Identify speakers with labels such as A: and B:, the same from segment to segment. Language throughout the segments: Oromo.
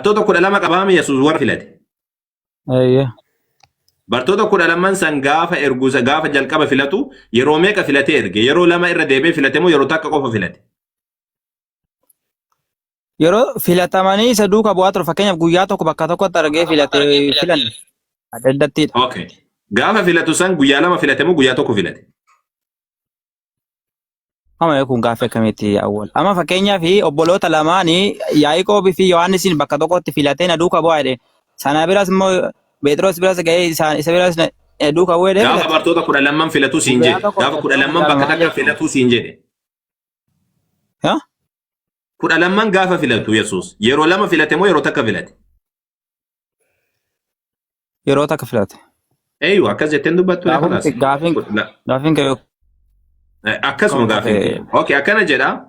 A: Bartoota 12 qabaame Yesuus warra filate. Bartoota 12 san gaafa erguusa gaafa jalqaba filatu yeroo meeqa filatee erge? Yeroo lama irra deebee filate moo yeroo takka qofa filate?
B: Yeroo filatamanii isa duuka bu'aa ture fakkeenyaaf guyyaa tokko bakka tokkotti argee filatee filan adda addattiidha.
A: Okay. Gaafa filatu san guyyaa lama filate moo guyyaa tokko filate?
B: Amma kun gaafa akkamitti awwal. Amma fakkeenyaaf obboloota lamaanii Yaaqoobii fi Yohaannisiin bakka tokkotti filatee na duuka bu'aa jedhe. Sana biras immoo Beetros biras ga'ee isa biras duuka bu'ee jedhe.
A: Gaafa bartoota 12 filatu siin jedhe. Gaafa 12 bakka takka filatu siin jedhe. 12 gaafa filatu Yesuus. Yeroo lama filate moo yeroo takka filate?
B: Yeroo takka filate.
A: Eeyyuu akkas jetteen dubbattu
B: gaafin kee
A: akkasuma gaafin. Okay, akkana jedha.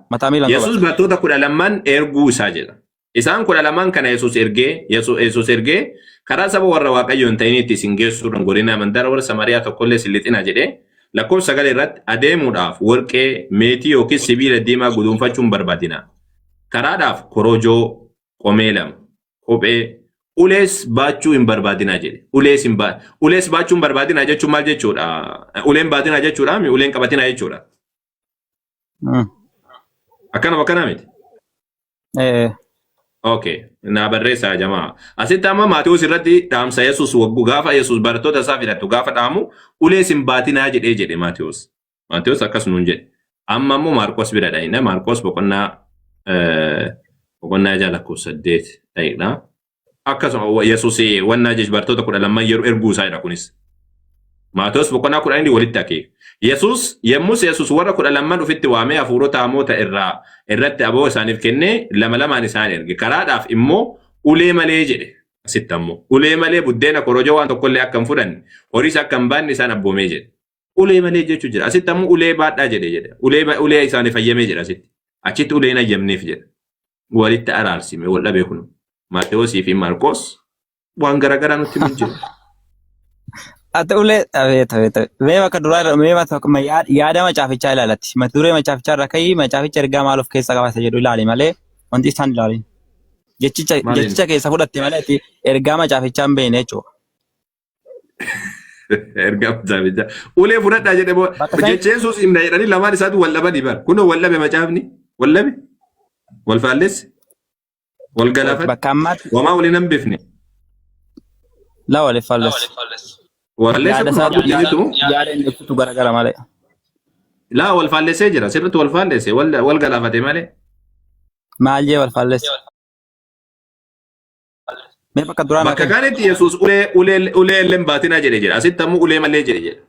A: Yesuus bartoota 12 erguu isaa jedha. Isaan 12 kana Yesuus ergee karaa saba warra Waaqayyoo hin ta'initti isin geessuudhaan godina amantaa warra Samariyaa tokkollee isin lixina jedhee lakkoofsa 9 irratti adeemuudhaaf warqee, meetii yookiin sibiila diimaa guduunfachuun barbaadina. Karaadhaaf korojoo, qomee lama, kophee, ulees baachuu hin barbaadinaa jedhe. Ulees baachuu hin barbaadinaa jechuun maal jechuudha? Uleen baatinaa jechuudha mi uleen qabatinaa jechuudha? Akkanaa miti? Okay, na barreessaa jamaa. Asitti amma Maatewos irratti dhaamsa Yesuus waggu gaafa Yesuus barattoota isaa filatu gaafa dhaamu ulees hin baatinaa jedhe Maatewos. Maatewos akkas nuun jedhe. Amma immoo Maarqos bira dhayina. Maarqos boqonnaa lakkoofsa 8 dhayina. Akkasuma Yesuus wannaa jechuun bartoota 12 yeroo erguu isaadha kunis. Maatewos boqonnaa 10 walitti akeeka. Yemmus Yesuus warra 12 dhufitti waamee hafuurota hamoota irratti aboo isaaniif kennee lamaan isaan erge. Karaadhaaf immoo ulee malee jedhe. Asitti ammoo ulee malee buddeena korojoo waan tokkollee akka hin fudhanne horiis akka hin baanne isaan abboomee jedhe. Ulee malee jechuu jira. Asitti ammoo ulee baadhaa jedhe. Ulee isaaniif fayyamee jedha asitti. Achitti uleen ayyamneef jedha. Walitti araarsime wal dhabee kun. Maatewosii fi Maarqos waan garaagaraa nutti hin jiru.
B: Ati ulee mee bakka duraa mee yaada macaafichaa ilaalatti. Mata duree macaafichaa irra ka'ii macaaficha ergaa maal of keessa qabata jedhu ilaali malee wanti isaan ilaalin. Jechicha keessa fudhatte malee ergaa macaafichaa hin beekne jechuudha.
A: Ergaa macaafichaa. Ulee fudhadhaa jedhee jecheen suus himna jedhanii lamaan isaatu wal dhabanii bar. Kunoo wal dhabe macaafni. Wal dhabe. Wal faallesse. Wal galaafate.
B: Bakka ammaatti.
A: Wamaa waliin hin bifne.
B: Laa wal faallesse. Yaada inni ibsutu garagara malee.
A: Laa wal faallessee jira. Sirriitti wal faallesse. Wal galaafate malee.
B: Maal jee wal faallesse? Mee bakka duraan
A: bakka kaanitti Yesuus ulee illee baatinaa jedhe jedha. Asitti ammoo ulee malee jedhe jedha.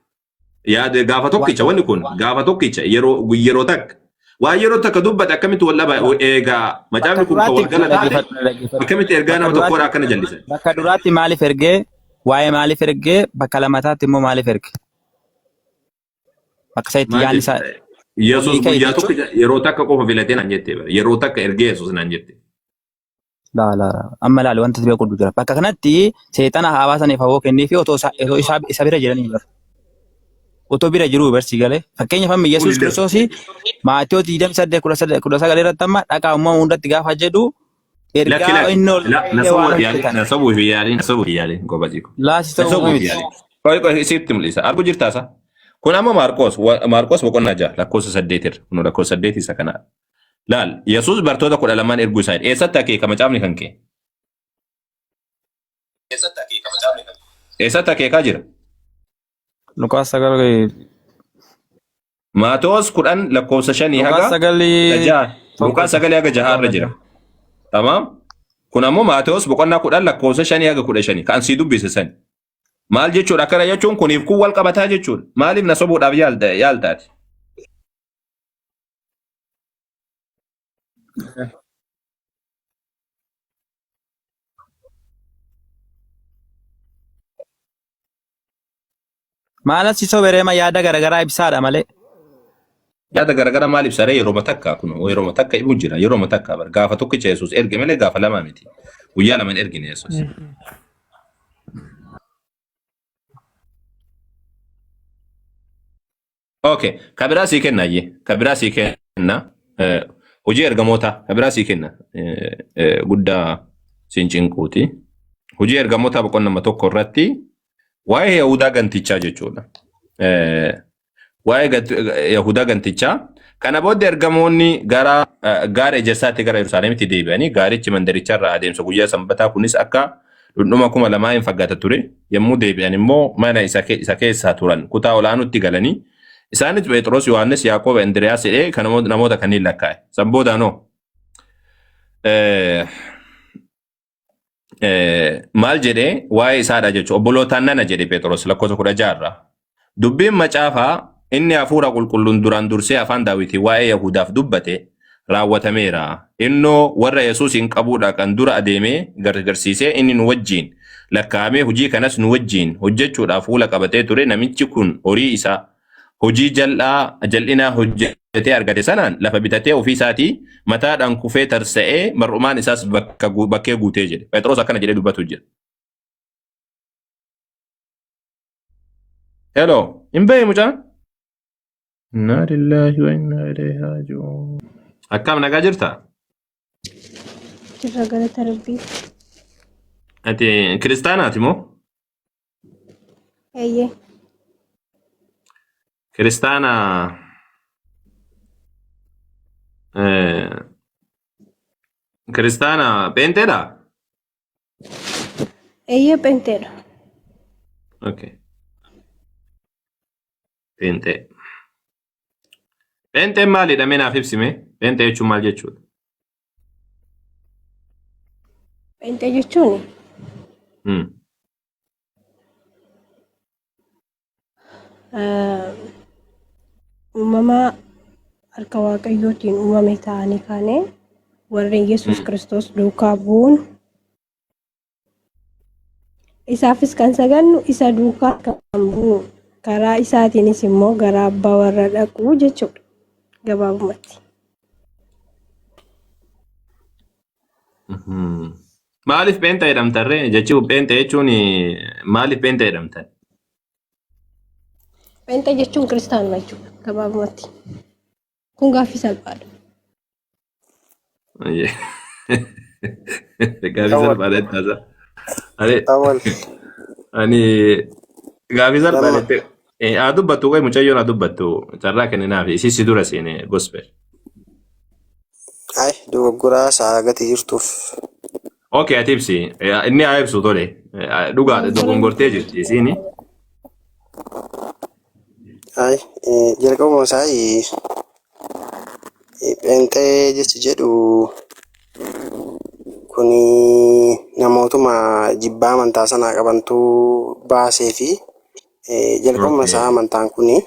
A: Yaada gaafa tokkicha wanni kun gaafa tokkicha yeroo takka. Waa yeroo takka dubbate akkamitti wal dhaba eegaa macaafni kun wal galata akkamitti ergaa nama tokkoodha akkana jallisan.
B: Bakka duraatti maaliif ergee? Waa'ee maaliif ergee? Bakka lamataatti immoo maaliif erge? Bakka isaatti yaadni isaa.
A: Yesuus guyyaa tokko yeroo takka qofa filatee naan jettee yeroo takka ergee Yesuus naan jette.
B: Amma ilaali wanta beeku guddaa jira. Bakka kanatti seexana hawaasaniif hawoo kennee fi otoo isa bira jiranii jira. Otoo bira jiru barsi galee fakkeenyaaf amma Yesuus Kiristoos Maatewos 28:19 irratti amma dhaqaa uumama hundatti gaafa jedhu ergaa inni ol
A: nasabuuf yaaliin gobajiiko. Isitti mul'isa. Argu jirtaasa. Kun amma Maarqos boqonnaa 6 lakkoofsa 8 irra. Kun lakkoofsa 8 isa kana. Laal Yesuus bartoota 12 erguu isaa eessatti akeeka macaafni kan kee? Eessatti akeekaa jira?
B: Lukaas 9
A: Maatewos 10 lakkoofsa 5 haga 6 Lukaas 9 haga 6 irra jira. Tamam? Kun ammoo Maatewos boqonnaa 10 lakkoofsa 5 haga 15 kan si dubbise san. Maal jechuudha akkana jechuun kuniif kun wal qabataa jechuudha. Maaliif na sobuudhaaf yaaltaati?
B: Maalas si sobereema yaada garagaraa ibsaadha malee.
A: Yaada garagaraa maal ibsaree yeroo matakka kun yeroo matakka ibu jira yeroo matakka bar gaafa tokkicha Yesuus erge malee gaafa lama miti. Guyyaa lama ergine Yesuus. Okay, kabiraa sii kenna iyyee kabiraa sii kenna hojii ergamoota kabiraa sii kenna guddaa siin cinquuti. Hojii ergamoota boqonnaa tokko irratti waa'ee Yahudaa gantichaa jechuudha. Waa'ee Yahudaa gantichaa kana booda ergamoonni gaara ejersaatti gara Yerusaalemitti deebi'anii gaarichi mandaricharraa adeemsa guyyaa sanbataa kunis akka dhundhuma 2000 hin faggaata ture. Yommuu deebi'an immoo mana isa keessaa turan kutaa olaanutti galanii isaanis Phexros, Yohaannis, Yaaqoob, Indiriyaas jedhee kan namoota kanneen lakkaa'e. San boodaanoo maal jedhee waa'ee isaadha jechuudha. Obbolootaan nana jedhe Phexros lakkoofsa 16 dubbiin macaafaa inni hafuura qulqulluun duraan dursee afaan Daawitii waa'ee Yahudaaf dubbate raawwatameera. Innoo warra Yesuusin qabuudha kan dura adeemee gargarsiisee inni nu wajjiin lakkaa'amee hojii kanas nu wajjiin hojjechuudhaaf fuula qabatee ture. Namichi kun horii isaa hojii jal'inaa hojjetee argate sanaan lafa bitatee ofii isaatii mataadhaan kufee tarsa'ee mar'umaan isaas bakkee guutee jedhe. Phexros akkana jedhee dubbatu jira. Hello, hin bahe mucaan? Inna lillahi wa inna ilaihi raaji'uun. Akkam nagaa jirta?
C: Jirra galata Rabbii.
A: Ati kiristaanaati moo?
C: Eeyyee.
A: Kiristaana Peenteedha?
C: Eeyyee Peenteedha.
A: Okay. Peentee. Peenteen maalidha? Mee naaf ibsime. Peentee jechuun maal jechuudha?
C: Peentee jechuun uumama harka Waaqayyootiin uumame ta'anii kaanee warreen Yesuus Kiristoos duukaa bu'uun isaafis kan sagannu isa duukaa kan bu'u karaa isaatiinis immoo gara abbaa warra dhaquu jechuudha gabaabumatti.
A: Maaliif peentee jedhamtarree? Jechuun peentee jechuun maaliif peentee jedhamtan?
C: Peentee jechuun kiristaanuma jechuudha gabaabumatti. Kun gaaffii salphaadha.
A: Gaaffii salphaadha. Ani gaaffii salphaadha. Haa dubbattu qoy mucayyoon haa dubbattu carraa kenninaaf isisi dura seene gospel.
D: Ay, dogoggoraa isaa gatii jirtuuf.
A: Okay, ati ibsi. Inni haa ibsu tole. Dhugaadha dogoggortee jirti isiini.
D: Ay, jalqabuma isaa Peentee jechi jedhu kuni namootuma jibbaa amantaa sanaa qabantu baasee fi jalqabuma isaa amantaan kuni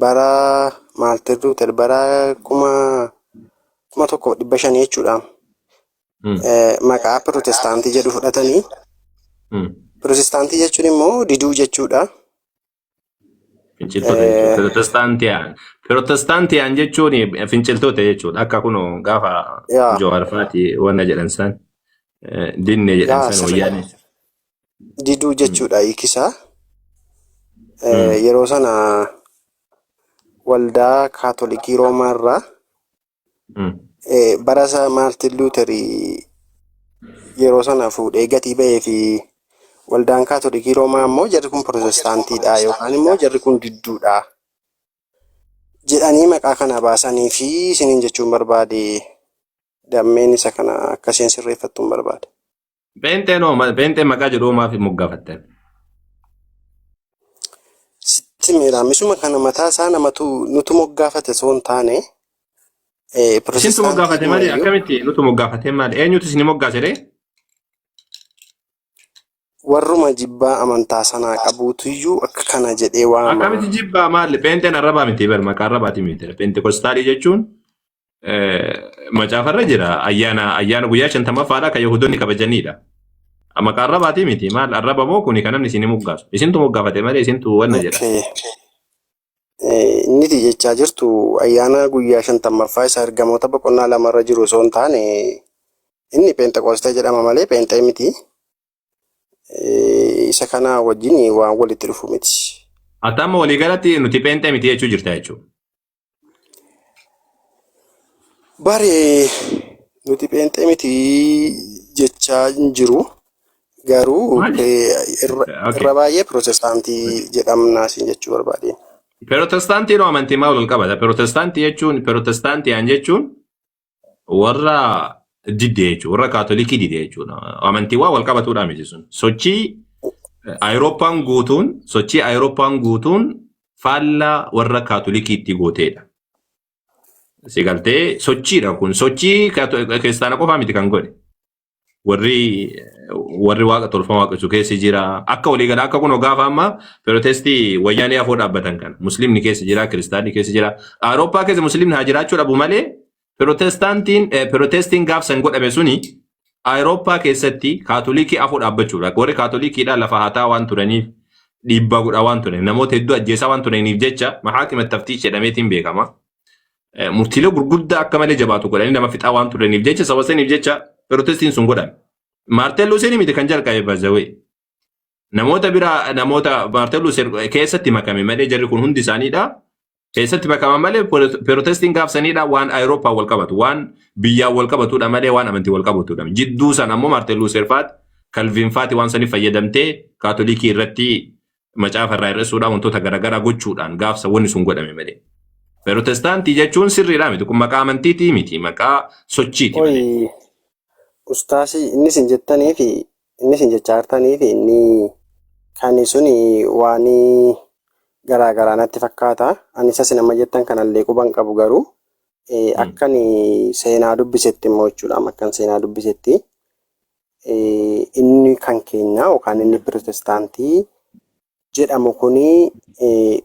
D: bara maaltu ture bara 1500 jechuudha. Maqaa Pirotestaantii jedhu fudhatanii. Pirotestaantii jechuun immoo diduu jechuudha.
A: Pirotestaantiyaan jechuun finciltoota jechuudha. Akka kun gaafa Jawaarfaati wanna jedhan san dinne jedhan san wayyaane.
D: Diduu jechuudha hiikisaa. Yeroo sana waldaa Kaatolikii Roomaa irraa bara Maartin Luuterii yeroo sana fuudhee gatii ba'ee fi waldaan Kaatolikii Roomaa immoo jarri kun Pirotestaantiidha yookaan immoo jarri kun didduudha jedhanii maqaa kana baasanii fi isiniin jechuun barbaade dammeen isa kana akkasiin sirreeffattuun barbaade.
A: Peenteen maqaa jedhu maaf moggaafattan?
D: Sitti miiraamisuma kana mataa isaa namatu nutu moggaafate osoo hin taane.
A: Isintu moggaafate malee akkamitti nutu moggaafate malee eenyutu isin moggaasee?
D: Warruma jibbaa amantaa sanaa qabuutiyyuu akka kana jedhee waama.
A: Akkamitti jibbaa maali? Peenteen arrabaa miti bar maqaa arrabaati miti. Pentekostaalii jechuun macaafarra jira ayyaana guyyaa 50ffaadha kan Yihuudoonni kabajanidha. Maqaa arrabaati miti maal arraba moo kuni kanan isin moggaasu? Isintu moggaafate malee isintu wanna jedha.
D: Niti jechaa jirtu ayyaana guyyaa 50ffaa isa ergamoota boqonnaa lamarra jiru osoo hin taane inni Pentekostee jedhama malee Peentee miti. Isa kana wajjin waan walitti dhufu miti.
A: Atama waliigalatti nuti Peentee miti jechuu jirta jechuudha.
D: Bare nuti pheenxee miti jechaa hin jiru. Garuu
A: Maali?
D: irra
A: Okay.
D: baay'ee pirootestaantii jedhamnaa siin jechuu barbaadeen.
A: Pirootestaantiin amantii maal wal qabata? Pirootestaantii jechuun warra didde jechuudha. Warra kaatolikii didde jechuudha. Amantii wal qabatuudha miti sun. Sochii Awurooppaan guutuun faallaa warra kaatolikiitti gooteedha. Si galtee sochiidha kun. Sochii kiristaana qofaa miti kan godhe. Warri waaqa tolfama waaqessu keessa jira. Akka waliigalaa akka kun gaafa amma pirootestii wayyaanee afoo dhaabbatan kan. Musliimni keessa jira, kiristaanni keessa jira. Awurooppaa keessa musliimni haa jiraachuu dhabu malee pirootestiin gaafsan godhame suni Awurooppaa keessatti kaatolikii afoo dhaabbachuudha. Warri kaatolikiidha lafa hataa waan turaniif dhiibbaa godhaa waan turaniif namoota hedduu ajjeesaa waan turaniif jecha mahaakima taftiish jedhameetiin beekama. Murtiilee gurguddaa akka malee jabaatu godhanii nama fixaa waan turaniif jecha sabasaniif jecha pirootestiin sun godhame. Maarteen Luuseer miti kan jalqabe baazawee. Namoota Maarteen Luuseer keessatti makame malee jarri kun hundi isaaniidha. Keessatti makama malee pirootestiin gaafsaniidha waan Awurooppaa wal qabatu, waan biyyaa wal qabatudha malee waan amantii wal qabatudha. Jidduu sana ammoo Maarteen Luuseer faati, Kalviin faati waan saniif fayyadamtee kaatolikii irratti macaafa irraa hir'isuudhaan wantoota garaagaraa gochuudhaan gaafsa wanni sun godhame malee. Pirootestaantii jechuun sirriidhaa miti kun maqaa amantiitii miti maqaa sochiiti malee.
D: Ustaasii inni isin jettanii fi inni isin jechaa jirtanii fi inni kan suni waan garaagaraa natti fakkaata. Ani isa isin amma jettan kanallee quban qabu garuu akkan seenaa dubbisetti immoo jechuudha. Akkan seenaa dubbisetti inni kan keenya yookaan inni pirootestaantii jedhamu kuni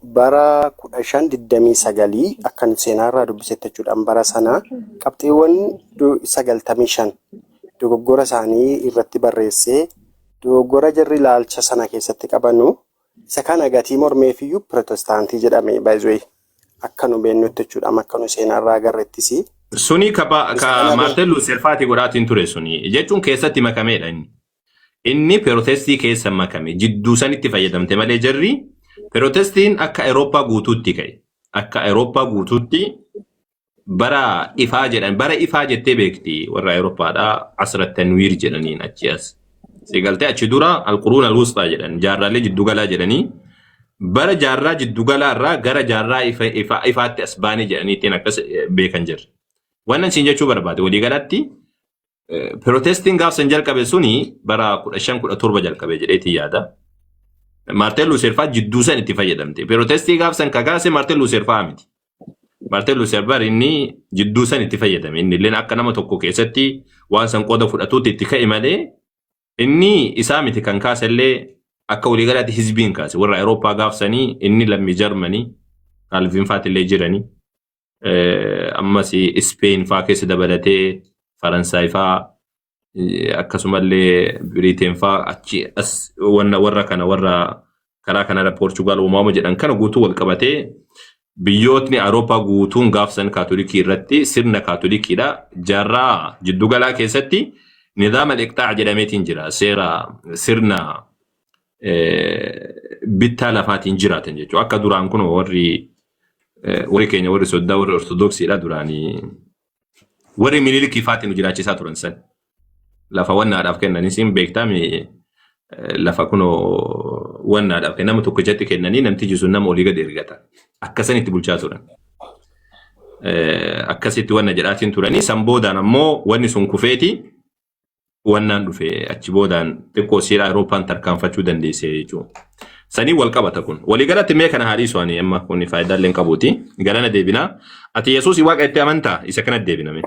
D: bara 1529 akkan seenaarraa dubbisetti jechuudhaan bara sana qabxiiwwan 95 dogoggora isaanii irratti barreessee dogoggora jarri ilaalcha sana keessatti qabanu isa kana gatii mormeefiyyuu pirootestaantii jedhame baay'ee akka nu beennutti jechuudha akka nu seenaarraa agarreettis.
A: Suni ka Maarteen Luuseer faati godhaatiin ture suni jechuun keessatti makameedha inni. Inni pirootestii keessa makame jidduu sanitti fayyadamte malee jarri pirootestiin akka Awurooppaa guutuutti ka'e. Akka Awurooppaa guutuutti bara ifaa jettee beekti warra Awurooppaadhaa asirratti Tanwiir jedhaniin achi as. Sigaltee achi dura alquruun alwusxaa jedhan jaarraalee jiddugalaa jedhanii bara jaarraa jiddugalaa irraa gara jaarraa ifaatti as baanii jedhaniitiin akkas beekan jirra. Wannan siin jechuu barbaade waliigalatti pirootestiin gaafsan jalqabe suni bara 1517 jalqabe jedheetii yaada. Maarteen Luuseer faa jidduu san itti fayyadamte. Pirootestii gaafsan kakaase Maarteen Luuseer faa miti. Maarteen Luuseer bari inni jidduu san itti fayyadame. Inni illee akka nama tokko keessatti waan san qooda fudhatuutti itti ka'e malee inni isaa miti kan kaase illee akka waliigalaatti hizbiin kaase. Warra Awurooppaa gaafsanii inni lammii Jarmanii Kalviin faati illee jiranii. Ammas Ispeen faa keessa dabalatee Faransaay faa akkasumallee Biriteen faa achi as warra karaa kanarra Poorchugaal uumama jedhan kana guutuu wal qabatee biyyootni Awurooppaa guutuun gaafsan kaatolikii irratti sirna kaatolikiidha. Jaarraa jiddugalaa keessatti nidaama liqxaa jedhameetiin jira. Sirna bittaa lafaatiin jiraatan jechuudha. Akka duraan kun warri keenya warri soddaa warri ortodoksiidha duraanii warri Minilikii faatiin nu jiraachisaa turan san. Lafa wannaadhaaf kennanis hin beektaami lafa kunoo wannaadhaaf nama tokkichatti kennanii namti jisun nama olii gad ergata. Akkasanitti bulchaa turan. Akkasitti wanna jedhaatiin turanii san boodaan ammoo wanni sun kufeeti wannaan dhufe achi boodaan xiqqoo siira Awurooppaan tarkaanfachuu dandeesse jechuudha. Sanii wal qabata kun. Waliigalatti mee kana haadhiisu ani amma kun faayidaalee hin qabuuti. Galana deebinaa. Ati Yesuus waaqa itti amantaa isa kanatti deebiname.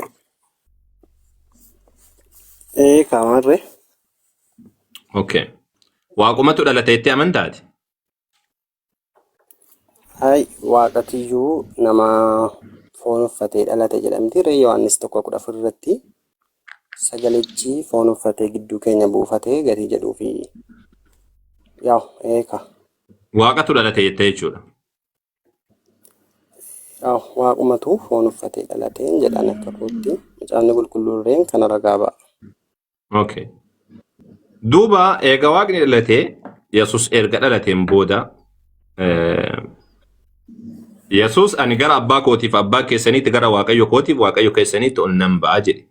D: Kaamarre.
A: Okay. Waaqumatu dhalate itti amantaati.
D: Waaqatiyyuu nama foon uffatee dhalate jedhamti. Yohaannis 1:14 irratti sagalichi foon uffatee gidduu keenya buufatee gatii jedhuu fi
A: Waaqatu dhalate jettee jechuudha.
D: Waaqumatu foon uffatee dhalateen jedhan akka kootti macaafni qulqulluurreen kana ragaa ba'a.
A: Okay. Duuba eega waaqni dhalatee Yesuus erga dhalateen booda Yesuus ani gara abbaa kootiif abbaa keessaniitti gara waaqayyo kootiif waaqayyo keessaniitti ol nan ba'a jedhe.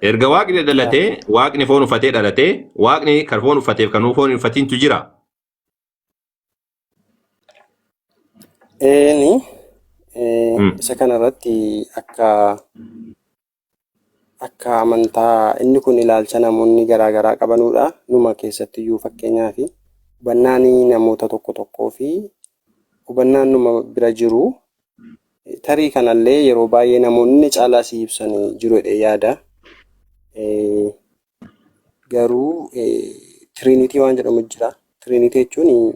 A: Erga waaqni dhalatee, waaqni foon uffatee dhalatee, waaqni kan foon uffateef kan foon hin uffatintu jira.
D: Eeni
A: Hmm.
D: isa kanarratti akka amantaa inni kun ilaalcha namoonni garaagaraa qabanudha. Numa keessattiyyuu fakkeenyaaf hubannaan namoota tokko tokkoo fi hubannaan numa bira jiru tarii kanallee yeroo baay'ee namoonni caalaa si ibsan jiru jedhee yaada. Garuu tiriinitii waan jedhamu jira. Tiriinitii jechuun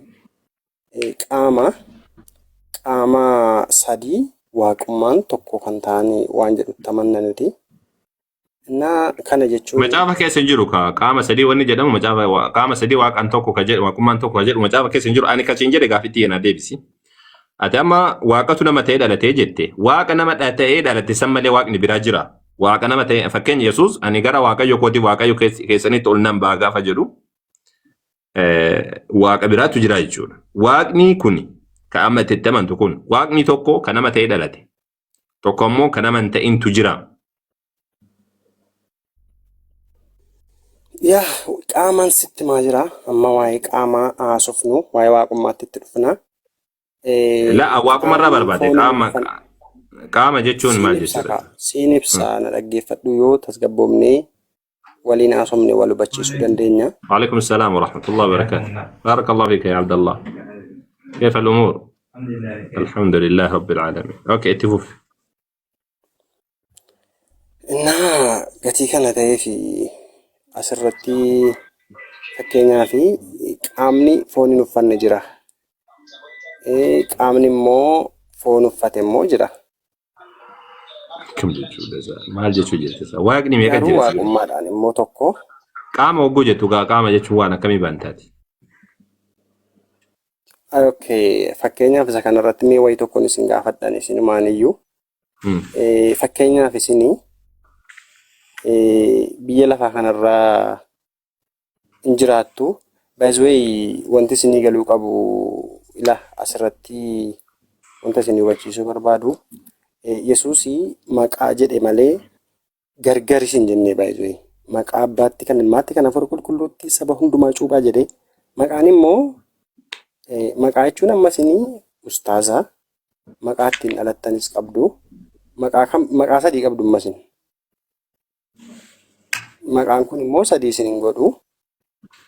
D: qaama sadii waaqummaan tokko kan ta'an waan jedhutti amannaniiti. Kana jechuun
A: Macaafa keessa hin jiru qaama sadii wanni jedhamu qaama sadii waaqan tokko ka jedhu waaqummaan tokko ka jedhu macaafa keessa hin jiru. Ani kasiin jedhe gaafitti yana deebisi. Ati amma waaqatu nama ta'ee dhalatee jette. Waaqa nama ta'ee dhalate san malee waaqni biraa jira. Waaqa nama ta'ee fakkeenya Yesuus ani gara waaqayyo kooti waaqayyo keessanitti ol nan ba'a gaafa jedhu waaqa biraatu jira jechuudha. Waaqni kun ka amma itti amantu kun waaqni tokko ka nama ta'ee dhalate. Tokko ammoo ka nama hin ta'intu jira.
D: yaa qaamaan sitti maa jira amma waa'ee qaamaa haasofnu waa'ee waaqummaatti itti dhufna.
A: La'a waaqumarraa barbaade qaama jechuun maal jechuudha?
D: Siin ibsaa na dhaggeeffadhu yoo tasgabboomnee waliin haasofne wal hubachiisuu dandeenya.
A: وعليكم السلام ورحمة الله وبركاته. بارك الله فيك يا عبد الله. كيف الأمور؟ الحمد لله رب العالمين. أوكي اتفوف.
D: Innaa gatii kana ta'ee fi asirratti fakkeenyaa fi qaamni foon hin uffanne jira. Qaamni immoo foon uffate immoo jira.
A: كم جتشو مال جتشو جتشو واقني ميكا
D: Garuu
A: جتشو
D: waaqummaadhaan immoo tokko
A: قام وقو جتشو قام جتشو وانا كمي بانتاتي.
D: fakkeenyaaf isa kanarratti mee wayii tokkoon isin gaafadhan isin maaniyyuu fakkeenyaaf isinii biyya lafaa kanarraa hin jiraattu. By the way, wanti isinii galuu qabu ila asirratti wanta isinii hubachiisuu barbaadu Yesuusii maqaa jedhe malee gargar isin jennee by the way. Maqaa abbaatti kan ilmaatti kan afur qulqulluutti saba hundumaa cuuphaa jedhe maqaan immoo maqaa jechuun amma isinii ustaazaa maqaa ittiin dhalattanis qabdu maqaa sadii qabdu amma isin. Maqaan kun immoo sadii isin hin godhu.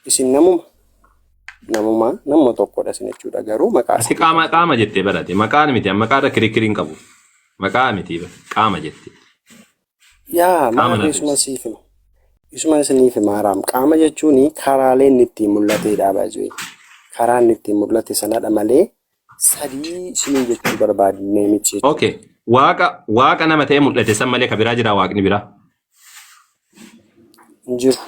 D: Isin namuma tokkodha isin jechuudha. Garuu maqaa
A: Asi qaama jettee barate maqaan miti maqaarra kirikiriin qabu. Maqaa miti qaama jettee.
D: yaa
A: Qaama
D: maal
A: nafis.
D: isuma isiniif maaraam qaama jechuun karaalee inni ittiin mul'atedha baay'ee. Karaa inni ittiin mul'ate sanadha malee sadii isinii jechuu barbaadnee miti.
A: Okay. Waaqa nama ta'ee mul'ate san malee ka biraa jira waaqni biraa.
D: Hin jiru.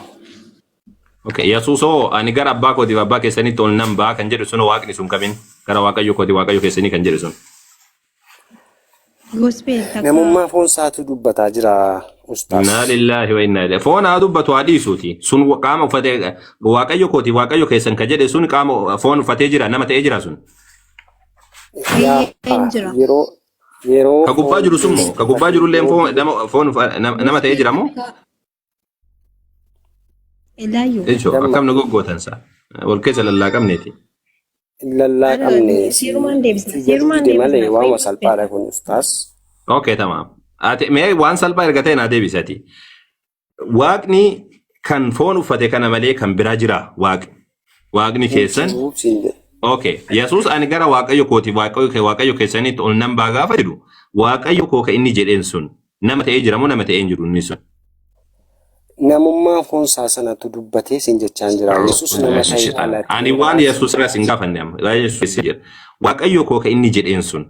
A: Okay. Yesuusoo ani gara abbaa kootiif abbaa keessanitti ol nan ba'a kan jedhu sun waaqni sun kamin gara waaqayyo kootiif waaqayyo keessanii kan jedhu sun.
C: Gospel takka.
D: Namummaa foon isaatu dubbataa jira ustaas.
A: Inna lillahi wa inna ilaihi. Foon haa dubbatu haa dhiisuuti. Sun qaama uffatee waaqayyo kootiif waaqayyo keessan ka jedhe sun qaama foon uffatee jira nama ta'ee jira sun.
D: Yaa
C: Hin jira.
D: yeroo
A: Ka gubbaa jiru sun moo ka gubbaa jirullee foon nama ta'ee jira moo?
C: Ilaayyuu.
A: Ejoo akkam nu goggootan isaa. Wal keessa lallaaqamneeti.
D: lallaaqamne
C: Seerumaan deebisna.
D: Dide
C: Seerumaan
D: malee
C: deebisna.
D: waanuma salphaadha kun ustaas.
A: Okay, tamaam. Mee waan salphaa erga ta'e naa deebisati. Waaqni kan foon uffate kana malee kan biraa jira waaqni. Waaqni keessan. Okay. Yesuus ani gara waaqayyo kootiif waaqayyo keessanitti ol nan ba'a gaafa jedhu waaqayyo koo ka inni jedheen sun nama ta'ee jira moo nama ta'ee hin jiru inni sun.
D: Namummaa foon isaa sanatu dubbatee siin jechaan jira. Yesuus nama ta'e alatti.
A: Ani waan Yesuus irraa sin gaafanne amma. Yesuus jedha. Waaqayyo koo ka inni jedheen sun